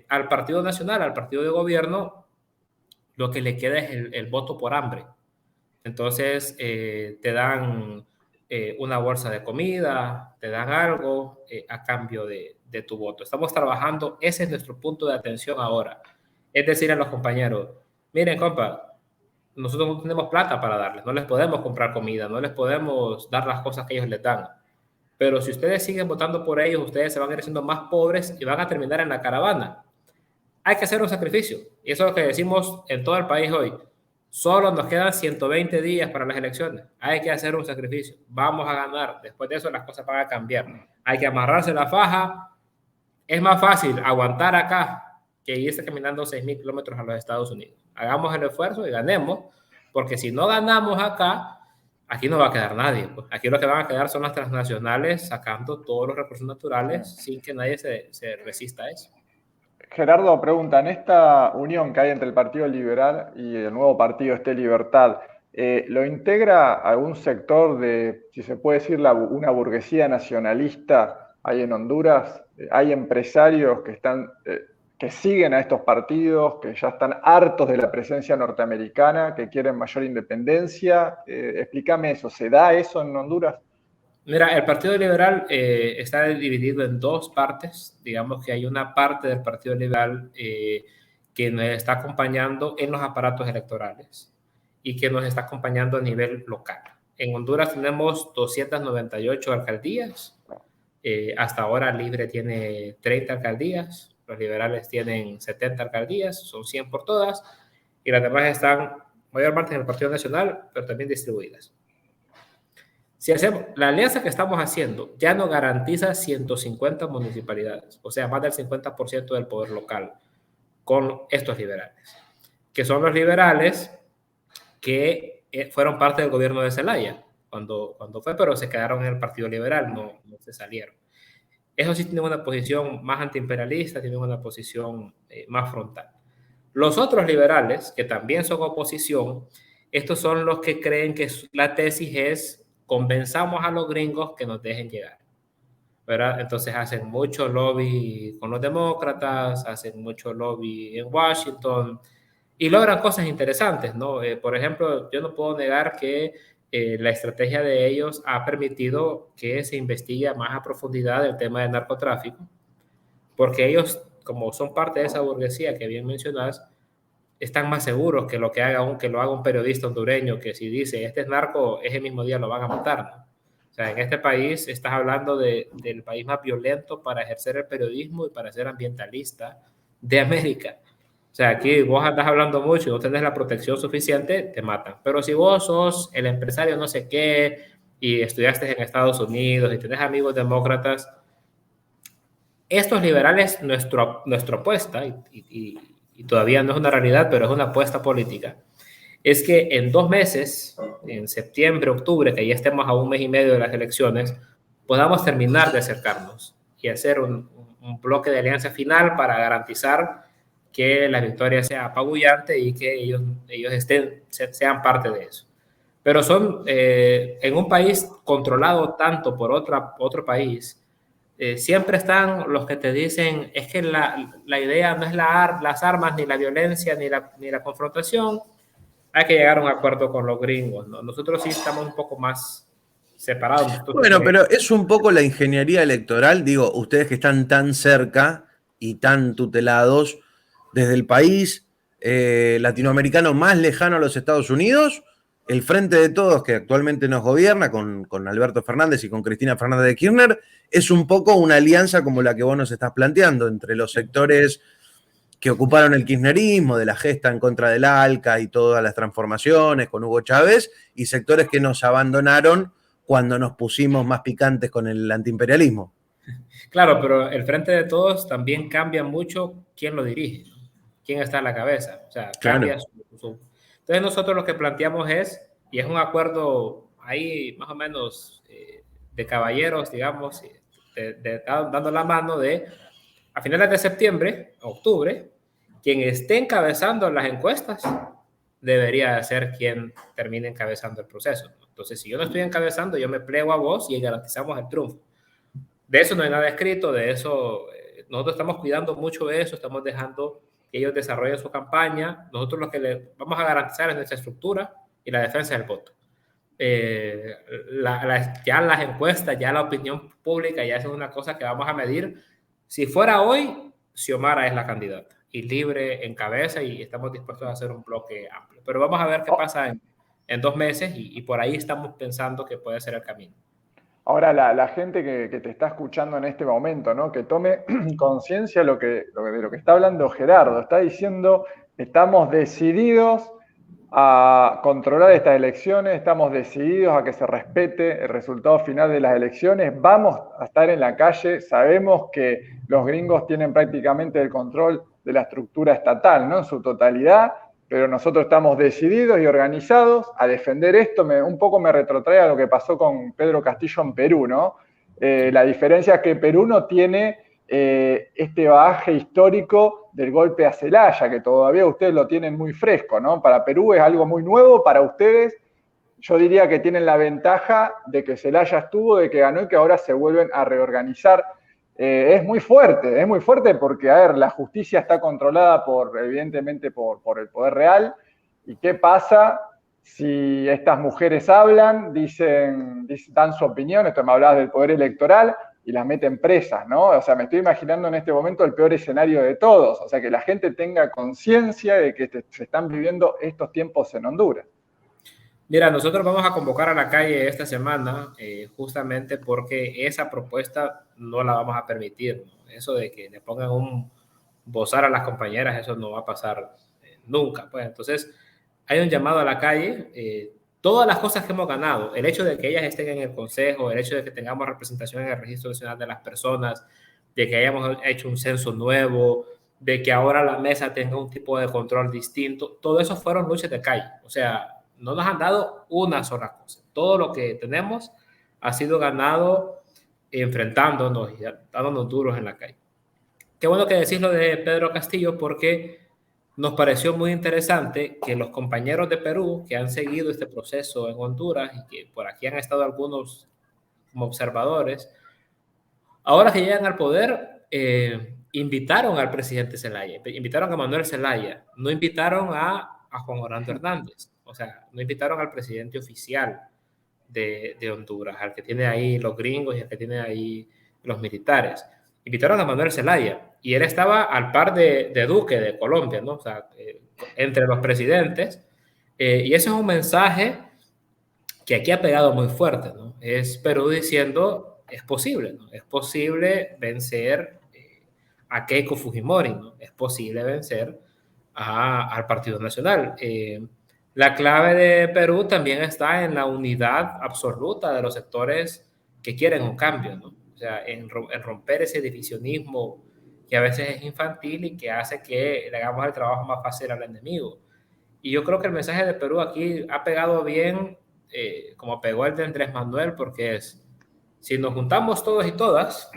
al Partido Nacional, al partido de gobierno, lo que le queda es el voto por hambre. Entonces, te dan una bolsa de comida, te dan algo a cambio de tu voto. Estamos trabajando, ese es nuestro punto de atención ahora. Es decir, a los compañeros, miren, compa, nosotros no tenemos plata para darles, no les podemos comprar comida, no les podemos dar las cosas que ellos les dan. Pero si ustedes siguen votando por ellos, ustedes se van a ir siendo más pobres y van a terminar en la caravana. Hay que hacer un sacrificio. Y eso es lo que decimos en todo el país hoy. Solo nos quedan 120 días para las elecciones. Hay que hacer un sacrificio. Vamos a ganar. Después de eso las cosas van a cambiar. Hay que amarrarse la faja. Es más fácil aguantar acá que irse caminando 6,000 kilómetros a los Estados Unidos. Hagamos el esfuerzo y ganemos, porque si no ganamos acá, aquí no va a quedar nadie. Pues aquí lo que van a quedar son las transnacionales sacando todos los recursos naturales sin que nadie se resista a eso. Gerardo pregunta, en esta unión que hay entre el Partido Liberal y el nuevo partido Libertad, ¿lo integra algún sector de, si se puede decir, una burguesía nacionalista ahí en Honduras? ¿Hay empresarios que están que siguen a estos partidos, que ya están hartos de la presencia norteamericana, que quieren mayor independencia. Explícame eso, ¿se da eso en Honduras? Mira, el Partido Liberal está dividido en dos partes. Digamos que hay una parte del Partido Liberal que nos está acompañando en los aparatos electorales y que nos está acompañando a nivel local. En Honduras tenemos 298 alcaldías. Hasta ahora Libre tiene 30 alcaldías, los liberales tienen 70 alcaldías, son 100 por todas, y las demás están mayormente en el Partido Nacional, pero también distribuidas. Si hacemos la alianza que estamos haciendo, ya no garantiza 150 municipalidades, o sea, más del 50% del poder local con estos liberales, que son los liberales que fueron parte del gobierno de Zelaya cuando fue, pero se quedaron en el Partido Liberal, no se salieron. Eso sí tienen una posición más antiimperialista, tienen una posición más frontal. Los otros liberales, que también son oposición, estos son los que creen que la tesis es convenzamos a los gringos que nos dejen llegar, ¿verdad? Entonces hacen mucho lobby con los demócratas, hacen mucho lobby en Washington y logran cosas interesantes, ¿no? Por ejemplo, yo no puedo negar que la estrategia de ellos ha permitido que se investigue más a profundidad el tema del narcotráfico, porque ellos, como son parte de esa burguesía que bien mencionas, están más seguros que lo que haga un periodista hondureño que si dice este es narco, ese mismo día lo van a matar, ¿no? O sea, en este país estás hablando del país más violento para ejercer el periodismo y para ser ambientalista de América. O sea, aquí vos andás hablando mucho y no tenés la protección suficiente, te matan. Pero si vos sos el empresario no sé qué y estudiaste en Estados Unidos y tenés amigos demócratas, estos liberales, nuestra apuesta, y todavía no es una realidad, pero es una apuesta política, es que en 2 meses, en septiembre, octubre, que ya estemos a 1 mes y medio de las elecciones, podamos terminar de acercarnos y hacer un bloque de alianza final para garantizar que la victoria sea apabullante y que ellos sean parte de eso. Pero son, en un país controlado tanto por otro país, siempre están los que te dicen es que la idea no es las armas, ni la violencia, ni la confrontación. Hay que llegar a un acuerdo con los gringos, ¿no? Nosotros sí estamos un poco más separados. Bueno, pero es un poco la ingeniería electoral, digo, ustedes que están tan cerca y tan tutelados desde el país latinoamericano más lejano a los Estados Unidos, el Frente de Todos, que actualmente nos gobierna con Alberto Fernández y con Cristina Fernández de Kirchner, es un poco una alianza como la que vos nos estás planteando entre los sectores que ocuparon el kirchnerismo, de la gesta en contra del ALCA y todas las transformaciones con Hugo Chávez, y sectores que nos abandonaron cuando nos pusimos más picantes con el antiimperialismo. Claro, pero el Frente de Todos también cambia mucho quién lo dirige, ¿no? Quién está a la cabeza. O sea, cambia claro. Entonces nosotros lo que planteamos y es un acuerdo ahí más o menos de caballeros, digamos, dando la mano a finales de septiembre, octubre, quien esté encabezando las encuestas debería ser quien termine encabezando el proceso, ¿no? Entonces, si yo no estoy encabezando, yo me plego a vos y garantizamos el triunfo. De eso no hay nada escrito, de eso nosotros estamos cuidando mucho de eso, estamos dejando que ellos desarrollen su campaña. Nosotros lo que les vamos a garantizar es nuestra estructura y la defensa del voto. Ya las encuestas, ya la opinión pública, ya es una cosa que vamos a medir. Si fuera hoy, Xiomara es la candidata y Libre en cabeza y estamos dispuestos a hacer un bloque amplio. Pero vamos a ver qué pasa en 2 meses y por ahí estamos pensando que puede ser el camino. Ahora, la gente que te está escuchando en este momento, ¿no? Que tome conciencia de lo que está hablando Gerardo. Está diciendo, estamos decididos a controlar estas elecciones, estamos decididos a que se respete el resultado final de las elecciones, vamos a estar en la calle, sabemos que los gringos tienen prácticamente el control de la estructura estatal, ¿no? En su totalidad, pero nosotros estamos decididos y organizados a defender esto. Un poco me retrotrae a lo que pasó con Pedro Castillo en Perú, ¿no? La diferencia es que Perú no tiene este bagaje histórico del golpe a Zelaya, que todavía ustedes lo tienen muy fresco, ¿no? Para Perú es algo muy nuevo, para ustedes yo diría que tienen la ventaja de que Zelaya estuvo, de que ganó y que ahora se vuelven a reorganizar. es muy fuerte porque, a ver, la justicia está controlada evidentemente por el poder real. ¿Y qué pasa si estas mujeres hablan, dan su opinión? Esto me hablabas del poder electoral y las meten presas, ¿no? O sea, me estoy imaginando en este momento el peor escenario de todos. O sea, que la gente tenga conciencia de que se están viviendo estos tiempos en Honduras. Mira, nosotros vamos a convocar a la calle esta semana justamente porque esa propuesta no la vamos a permitir, ¿no? Eso de que le pongan un bozar a las compañeras, eso no va a pasar nunca. Pues entonces hay un llamado a la calle. Todas las cosas que hemos ganado, el hecho de que ellas estén en el consejo, el hecho de que tengamos representación en el Registro Nacional de las Personas, de que hayamos hecho un censo nuevo, de que ahora la mesa tenga un tipo de control distinto, todo eso fueron luchas de calle. O sea, no nos han dado una sola cosa. Todo lo que tenemos ha sido ganado enfrentándonos y dándonos duros en la calle. Qué bueno que decís lo de Pedro Castillo porque nos pareció muy interesante que los compañeros de Perú que han seguido este proceso en Honduras y que por aquí han estado algunos como observadores, ahora que llegan al poder, invitaron al presidente Zelaya, invitaron a Manuel Zelaya, no invitaron a Juan Orlando Hernández, o sea, no invitaron al presidente oficial de Honduras, al que tiene ahí los gringos y al que tiene ahí los militares. Invitaron a Manuel Zelaya y él estaba al par de Duque de Colombia, ¿no? O sea, entre los presidentes. Y ese es un mensaje que aquí ha pegado muy fuerte, ¿no? Es Perú diciendo, es posible, ¿no? Es posible vencer a Keiko Fujimori, ¿no? Es posible vencer al Partido Nacional. La clave de Perú también está en la unidad absoluta de los sectores que quieren un cambio, ¿no? O sea, en romper ese divisionismo que a veces es infantil y que hace que le hagamos el trabajo más fácil al enemigo. Y yo creo que el mensaje de Perú aquí ha pegado bien, como pegó el de Andrés Manuel, porque es, si nos juntamos todos y todas,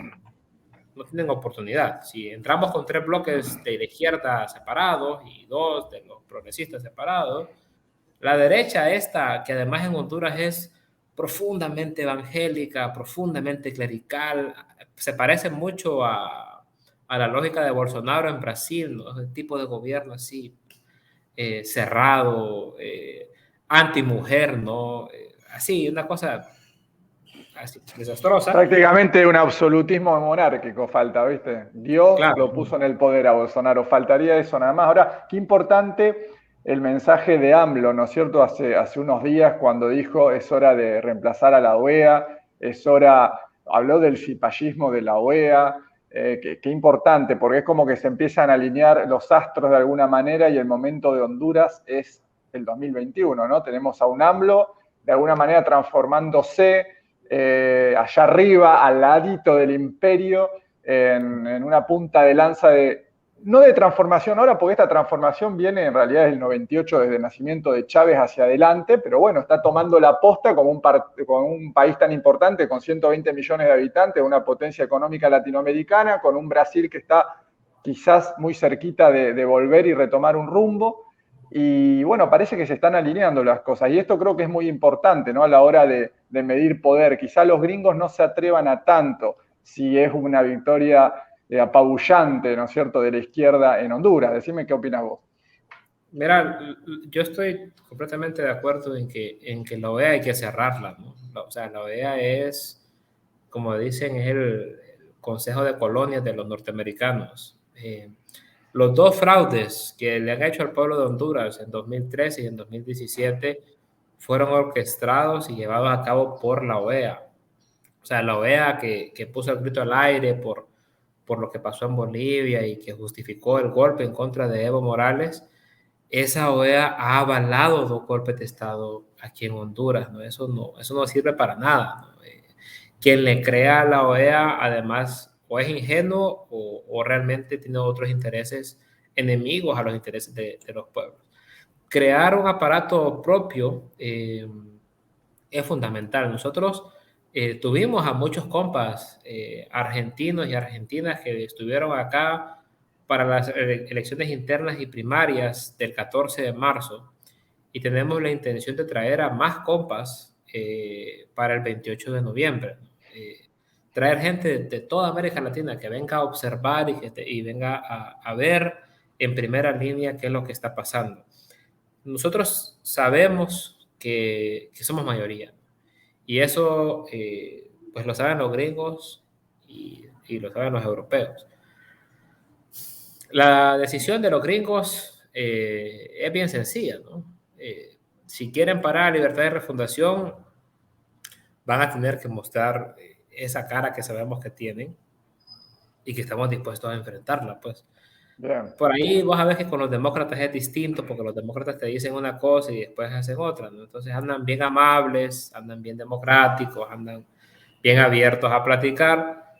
no tienen oportunidad. Si entramos con 3 bloques de la izquierda separados y 2 de los progresistas separados, la derecha esta, que además en Honduras es profundamente evangélica, profundamente clerical, se parece mucho a la lógica de Bolsonaro en Brasil, ¿no? El tipo de gobierno así, cerrado, antimujer, ¿no? Así, una cosa así, desastrosa. Prácticamente un absolutismo monárquico falta, ¿viste? Dios Claro, lo puso en el poder a Bolsonaro, faltaría eso nada más. Ahora, qué importante el mensaje de AMLO, ¿no es cierto? Hace unos días cuando dijo es hora de reemplazar a la OEA, habló del cipallismo de la OEA, qué importante, porque es como que se empiezan a alinear los astros de alguna manera y el momento de Honduras es el 2021, ¿no? Tenemos a un AMLO de alguna manera transformándose allá arriba, al ladito del imperio, en una punta de lanza no de transformación ahora, porque esta transformación viene en realidad desde el 98, desde el nacimiento de Chávez hacia adelante, pero bueno, está tomando la posta como un país tan importante, con 120 millones de habitantes, una potencia económica latinoamericana, con un Brasil que está quizás muy cerquita de volver y retomar un rumbo. Y bueno, parece que se están alineando las cosas. Y esto creo que es muy importante, ¿no? A la hora de medir poder. Quizá los gringos no se atrevan a tanto si es una victoria apabullante, ¿no es cierto?, de la izquierda en Honduras. Decime qué opinas vos. mira, yo estoy completamente de acuerdo en que la OEA hay que cerrarla, ¿no? O sea, la OEA es, como dicen, es el Consejo de Colonias de los norteamericanos. Los 2 fraudes que le han hecho al pueblo de Honduras en 2013 y en 2017 fueron orquestados y llevados a cabo por la OEA. O sea, la OEA que puso el grito al aire por lo que pasó en Bolivia y que justificó el golpe en contra de Evo Morales, esa OEA ha avalado 2 golpes de Estado aquí en Honduras, ¿no? Eso no sirve para nada, ¿no? Quien le crea a la OEA, además, o es ingenuo o realmente tiene otros intereses enemigos a los intereses de los pueblos. Crear un aparato propio es fundamental. Nosotros tuvimos a muchos compas argentinos y argentinas que estuvieron acá para las elecciones internas y primarias del 14 de marzo y tenemos la intención de traer a más compas para el 28 de noviembre. traer gente de toda América Latina que venga a observar y venga a ver en primera línea qué es lo que está pasando. Nosotros sabemos que somos mayoría y eso pues lo saben los gringos y lo saben los europeos. La decisión de los gringos es bien sencilla, ¿no? Si quieren parar la libertad de refundación, van a tener que mostrar esa cara que sabemos que tienen y que estamos dispuestos a enfrentarla, pues. Bien. Por ahí vos sabés que con los demócratas es distinto, porque los demócratas te dicen una cosa y después hacen otra, ¿no? Entonces andan bien amables, andan bien democráticos, andan bien abiertos a platicar,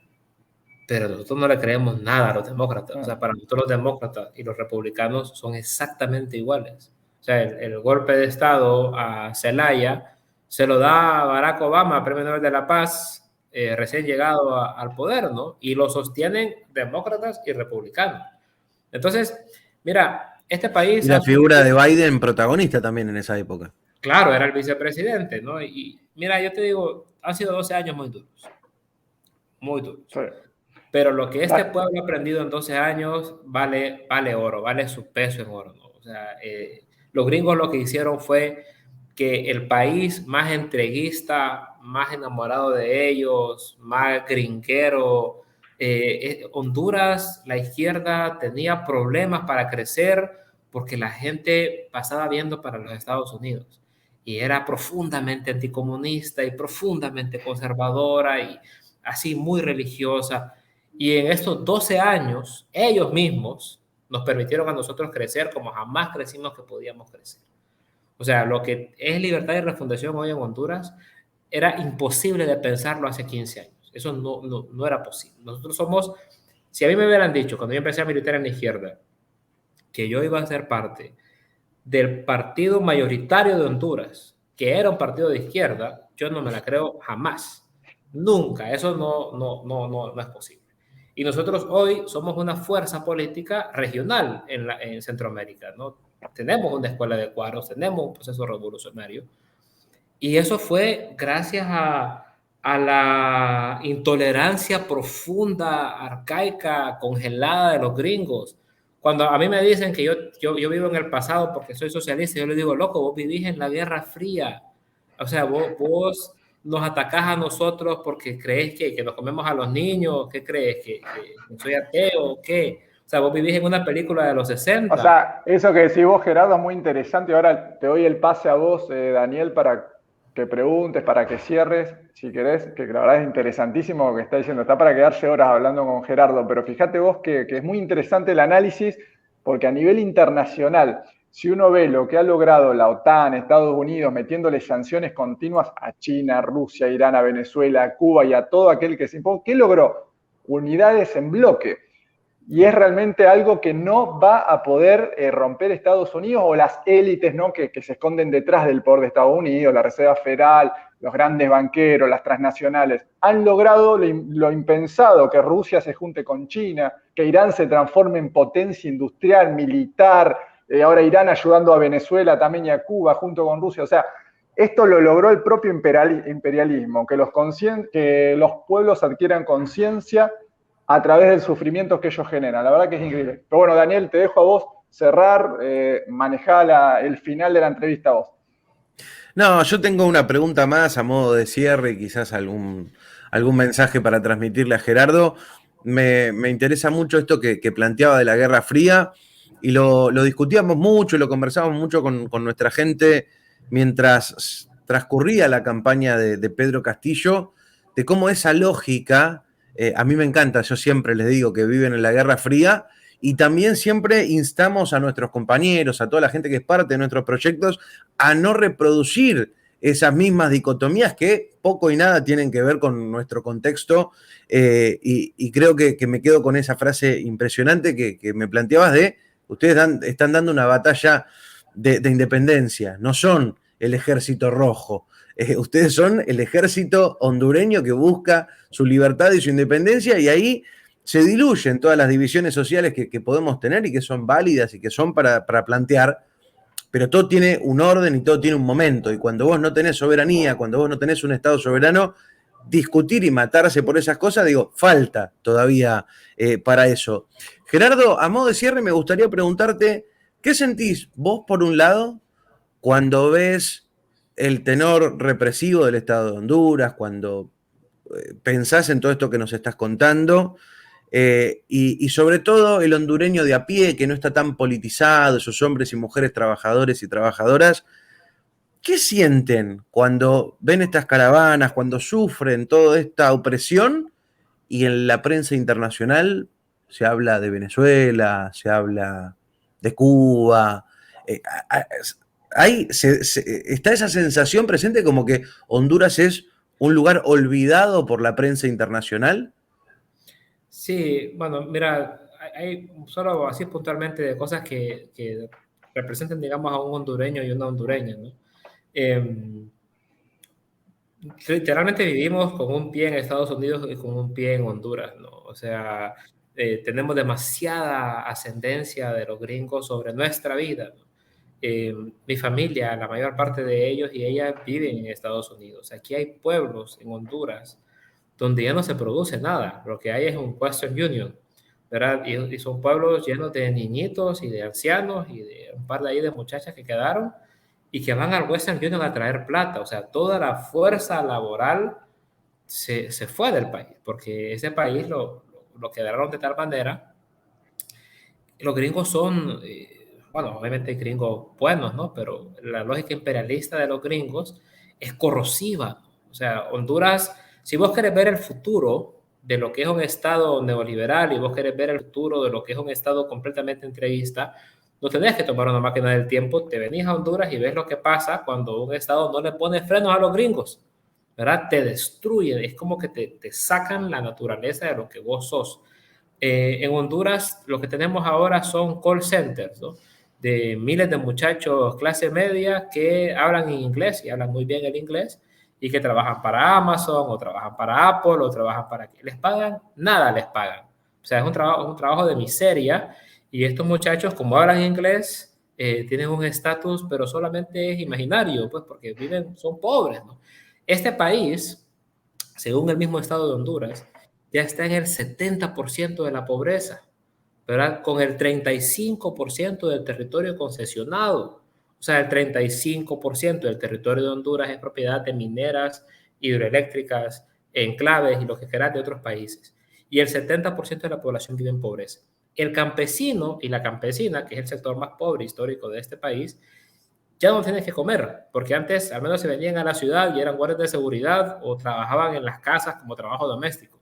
pero nosotros no le creemos nada a los demócratas. O sea, para nosotros los demócratas y los republicanos son exactamente iguales. O sea, el golpe de Estado a Zelaya se lo da Barack Obama, Premio Nobel de la Paz, recién llegado al poder, ¿no? Y lo sostienen demócratas y republicanos. Entonces, mira, este país... Y la figura de Biden protagonista también en esa época. Claro, era el vicepresidente, ¿no? Y mira, yo te digo, han sido 12 años muy duros. Muy duros. Sí. Pero lo que este pueblo ha aprendido en 12 años vale oro, vale su peso en oro, ¿no? O sea, los gringos lo que hicieron fue que el país más entreguista, más enamorado de ellos, más gringuero, Honduras, la izquierda tenía problemas para crecer porque la gente pasaba viendo para los Estados Unidos y era profundamente anticomunista y profundamente conservadora y así muy religiosa. Y en estos 12 años, ellos mismos nos permitieron a nosotros crecer como jamás crecimos que podíamos crecer. O sea, lo que es libertad y refundación hoy en Honduras era imposible de pensarlo hace 15 años. Eso no era posible. Nosotros somos, si a mí me hubieran dicho cuando yo empecé a militar en la izquierda que yo iba a ser parte del partido mayoritario de Honduras, que era un partido de izquierda, yo no me la creo jamás. Nunca. Eso no es posible. Y nosotros hoy somos una fuerza política regional en Centroamérica, ¿no? Tenemos una escuela de cuadros, tenemos un proceso revolucionario. Y eso fue gracias a la intolerancia profunda, arcaica, congelada de los gringos. Cuando a mí me dicen que yo vivo en el pasado porque soy socialista, yo les digo, loco, vos vivís en la Guerra Fría. O sea, vos nos atacás a nosotros porque crees que nos comemos a los niños. ¿Qué crees? ¿Que soy ateo o qué? O sea, vos vivís en una película de los 60. O sea, eso que decís vos, Gerardo, es muy interesante. Ahora te doy el pase a vos, Daniel, para que preguntes, para que cierres, si querés, que la verdad es interesantísimo lo que está diciendo. Está para quedarse horas hablando con Gerardo, pero fíjate vos que es muy interesante el análisis, porque a nivel internacional, si uno ve lo que ha logrado la OTAN, Estados Unidos, metiéndole sanciones continuas a China, Rusia, Irán, a Venezuela, a Cuba y a todo aquel que se imponga, ¿qué logró? Unidades en bloque. Y es realmente algo que no va a poder romper Estados Unidos o las élites, ¿no? que se esconden detrás del poder de Estados Unidos, la Reserva Federal, los grandes banqueros, las transnacionales. Han logrado lo impensado, que Rusia se junte con China, que Irán se transforme en potencia industrial, militar, ahora Irán ayudando a Venezuela también y a Cuba junto con Rusia. O sea, esto lo logró el propio imperialismo, que los pueblos adquieran conciencia a través del sufrimiento que ellos generan. La verdad que es increíble. Pero bueno, Daniel, te dejo a vos cerrar, manejar el final de la entrevista a vos. No, yo tengo una pregunta más a modo de cierre, quizás algún mensaje para transmitirle a Gerardo. Me interesa mucho esto que planteaba de la Guerra Fría y lo discutíamos mucho, lo conversábamos mucho con nuestra gente mientras transcurría la campaña de Pedro Castillo, de cómo esa lógica... a mí me encanta, yo siempre les digo que viven en la Guerra Fría y también siempre instamos a nuestros compañeros, a toda la gente que es parte de nuestros proyectos, a no reproducir esas mismas dicotomías que poco y nada tienen que ver con nuestro contexto y creo que me quedo con esa frase impresionante que me planteabas de ustedes están dando una batalla de independencia, no son el ejército rojo. Ustedes son el ejército hondureño que busca su libertad y su independencia y ahí se diluyen todas las divisiones sociales que podemos tener y que son válidas y que son para plantear, pero todo tiene un orden y todo tiene un momento y cuando vos no tenés soberanía, cuando vos no tenés un Estado soberano, discutir y matarse por esas cosas, digo, falta todavía para eso. Gerardo, a modo de cierre me gustaría preguntarte, ¿qué sentís vos por un lado cuando ves el tenor represivo del Estado de Honduras, cuando pensás en todo esto que nos estás contando, y sobre todo el hondureño de a pie, que no está tan politizado, esos hombres y mujeres trabajadores y trabajadoras, ¿qué sienten cuando ven estas caravanas, cuando sufren toda esta opresión y en la prensa internacional se habla de Venezuela, se habla de Cuba? Está esa sensación presente como que Honduras es un lugar olvidado por la prensa internacional. Sí, bueno, mira, hay solo así puntualmente de cosas que representan, digamos, a un hondureño y una hondureña, ¿no? Literalmente vivimos con un pie en Estados Unidos y con un pie en Honduras, ¿no? O sea, tenemos demasiada ascendencia de los gringos sobre nuestra vida, ¿no? Mi familia, la mayor parte de ellos y ellas viven en Estados Unidos. Aquí hay pueblos en Honduras donde ya no se produce nada. Lo que hay es un Western Union, ¿verdad? Y son pueblos llenos de niñitos y de ancianos y de un par de ahí de muchachas que quedaron y que van al Western Union a traer plata. O sea, toda la fuerza laboral se fue del país, porque ese país lo quedaron de tal manera. Los gringos son, bueno, obviamente hay gringos buenos, ¿no? Pero la lógica imperialista de los gringos es corrosiva. O sea, Honduras, si vos querés ver el futuro de lo que es un estado neoliberal y vos querés ver el futuro de lo que es un estado completamente entreguista, no tenés que tomar una máquina del tiempo, te venís a Honduras y ves lo que pasa cuando un estado no le pone frenos a los gringos, ¿verdad? Te destruyen, es como que te sacan la naturaleza de lo que vos sos. En Honduras lo que tenemos ahora son call centers, ¿no? De miles de muchachos clase media que hablan en inglés y hablan muy bien el inglés y que trabajan para Amazon o trabajan para Apple o trabajan para... ¿Les pagan? Nada les pagan. O sea, es un trabajo de miseria y estos muchachos, como hablan inglés, tienen un estatus, pero solamente es imaginario, pues porque viven, son pobres, ¿no? Este país, según el mismo estado de Honduras, ya está en el 70% de la pobreza, ¿verdad? Con el 35% del territorio concesionado. O sea, el 35% del territorio de Honduras es propiedad de mineras, hidroeléctricas, enclaves y lo que quieras de otros países. Y el 70% de la población vive en pobreza. El campesino y la campesina, que es el sector más pobre histórico de este país, ya no tienen que comer, porque antes al menos se venían a la ciudad y eran guardias de seguridad o trabajaban en las casas como trabajo doméstico.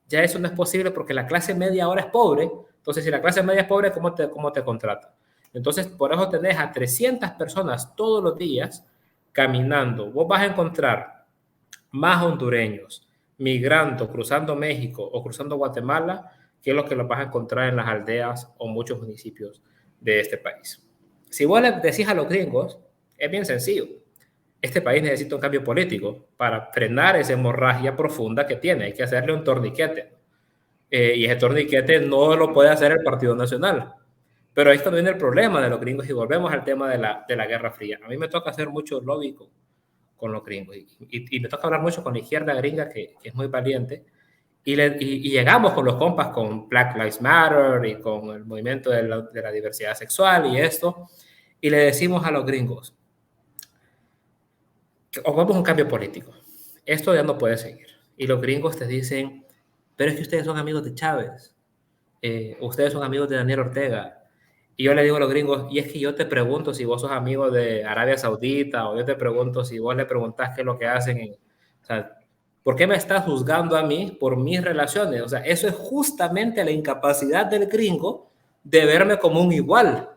Ya eso no es posible porque la clase media ahora es pobre. Entonces, si la clase media es pobre, ¿cómo te contrata? Entonces, por eso tenés a 300 personas todos los días caminando. Vos vas a encontrar más hondureños migrando, cruzando México o cruzando Guatemala, que es lo que los vas a encontrar en las aldeas o muchos municipios de este país. Si vos le decís a los gringos, es bien sencillo. Este país necesita un cambio político para frenar esa hemorragia profunda que tiene. Hay que hacerle un torniquete. Y ese torniquete no lo puede hacer el Partido Nacional. Pero ahí está viene el problema de los gringos y volvemos al tema de la Guerra Fría. A mí me toca hacer mucho lobby con los gringos y me toca hablar mucho con la izquierda gringa que es muy valiente y llegamos con los compas con Black Lives Matter y con el movimiento de la diversidad sexual y esto y le decimos a los gringos hagamos un cambio político. Esto ya no puede seguir. Y los gringos te dicen, pero es que ustedes son amigos de Chávez, ustedes son amigos de Daniel Ortega. Y yo le digo a los gringos, y es que yo te pregunto si vos sos amigo de Arabia Saudita, o yo te pregunto si vos le preguntás qué es lo que hacen. O sea, ¿por qué me estás juzgando a mí por mis relaciones? O sea, eso es justamente la incapacidad del gringo de verme como un igual.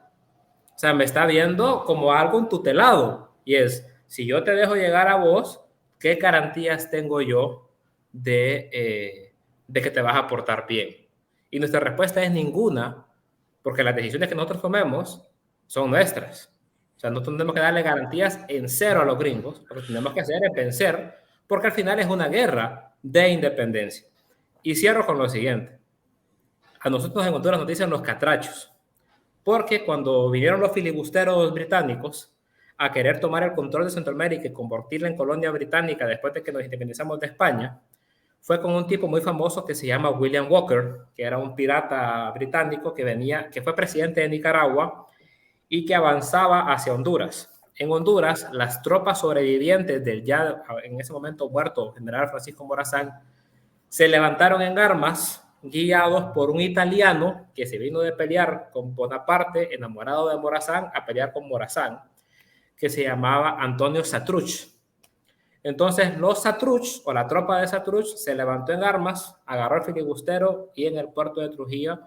O sea, me está viendo como algo tutelado. Y es, si yo te dejo llegar a vos, ¿qué garantías tengo yo de que te vas a portar bien? Y nuestra respuesta es ninguna, porque las decisiones que nosotros tomemos son nuestras. O sea, no tenemos que darle garantías en cero a los gringos, lo que tenemos que hacer es vencer, porque al final es una guerra de independencia. Y cierro con lo siguiente. A nosotros en Honduras nos dicen los catrachos, porque cuando vinieron los filibusteros británicos, a querer tomar el control de Centroamérica y convertirla en colonia británica después de que nos independizamos de España, fue con un tipo muy famoso que se llama William Walker, que era un pirata británico que fue presidente de Nicaragua y que avanzaba hacia Honduras. En Honduras, las tropas sobrevivientes del ya en ese momento muerto general Francisco Morazán se levantaron en armas, guiados por un italiano que se vino de pelear con Bonaparte, enamorado de Morazán, a pelear con Morazán, que se llamaba Antonio Satruch. Entonces los Satruch, o la tropa de Satruch, se levantó en armas, agarró al filibustero y en el puerto de Trujillo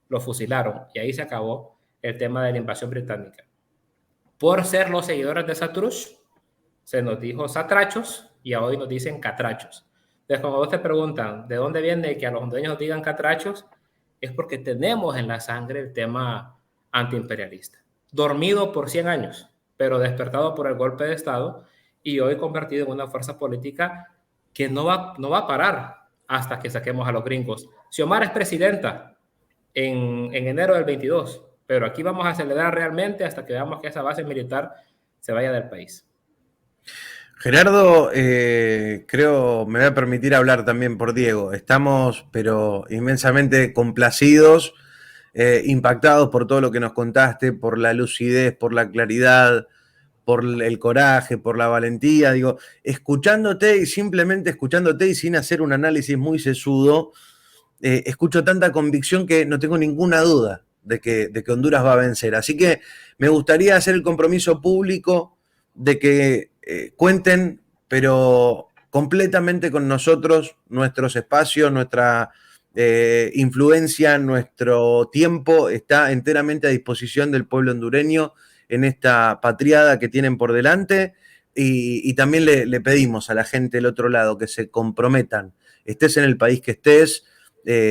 lo fusilaron. Y ahí se acabó el tema de la invasión británica. Por ser los seguidores de Satruch, se nos dijo satrachos y hoy nos dicen catrachos. Entonces, cuando vos te preguntan de dónde viene que a los hondureños nos digan catrachos, es porque tenemos en la sangre el tema antiimperialista. Dormido por 100 años, pero despertado por el golpe de Estado y hoy convertido en una fuerza política que no va a parar hasta que saquemos a los gringos. Xiomara es presidenta en enero del 22, pero aquí vamos a acelerar realmente hasta que veamos que esa base militar se vaya del país. Gerardo, creo me voy a permitir hablar también por Diego. Estamos, pero inmensamente complacidos, impactados por todo lo que nos contaste, por la lucidez, por la claridad, por el coraje, por la valentía. Digo, escuchándote y simplemente escuchándote y sin hacer un análisis muy sesudo, escucho tanta convicción que no tengo ninguna duda de que Honduras va a vencer. Así que me gustaría hacer el compromiso público de que cuenten, pero completamente con nosotros, nuestros espacios, nuestra influencia, nuestro tiempo está enteramente a disposición del pueblo hondureño en esta patriada que tienen por delante y también le pedimos a la gente del otro lado que se comprometan, estés en el país que estés,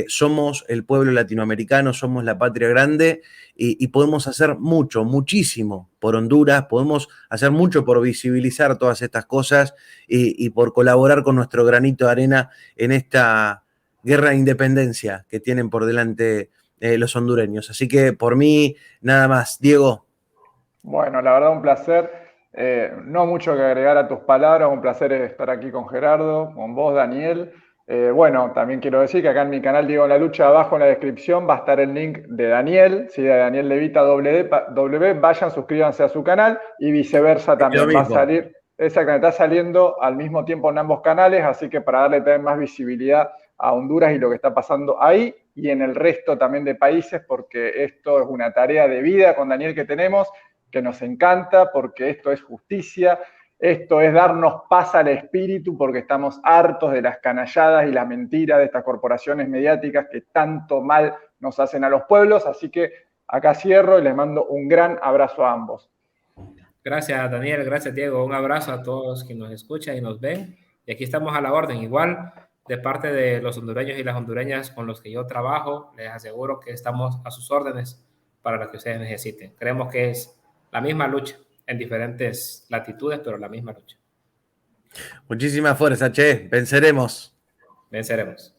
somos el pueblo latinoamericano, somos la patria grande y podemos hacer mucho, muchísimo por Honduras, podemos hacer mucho por visibilizar todas estas cosas y por colaborar con nuestro granito de arena en esta guerra de independencia que tienen por delante los hondureños. Así que por mí, nada más. Diego. Bueno, la verdad un placer. No mucho que agregar a tus palabras, un placer estar aquí con Gerardo, con vos, Daniel. Bueno, también quiero decir que acá en mi canal Diego en la Lucha, abajo en la descripción va a estar el link de Daniel, ¿sí? De Daniel Levita W, vayan, suscríbanse a su canal y viceversa también va a salir. Exactamente, está saliendo al mismo tiempo en ambos canales, así que para darle también más visibilidad a Honduras y lo que está pasando ahí y en el resto también de países, porque esto es una tarea de vida con Daniel que tenemos, que nos encanta, porque esto es justicia, esto es darnos paz al espíritu, porque estamos hartos de las canalladas y las mentiras de estas corporaciones mediáticas que tanto mal nos hacen a los pueblos. Así que acá cierro y les mando un gran abrazo a ambos. Gracias, Daniel. Gracias, Diego. Un abrazo a todos que nos escuchan y nos ven. Y aquí estamos a la orden. Igual, de parte de los hondureños y las hondureñas con los que yo trabajo, les aseguro que estamos a sus órdenes para lo que ustedes necesiten. Creemos que es la misma lucha en diferentes latitudes, pero la misma lucha. Muchísima fuerza, che. Venceremos. Venceremos.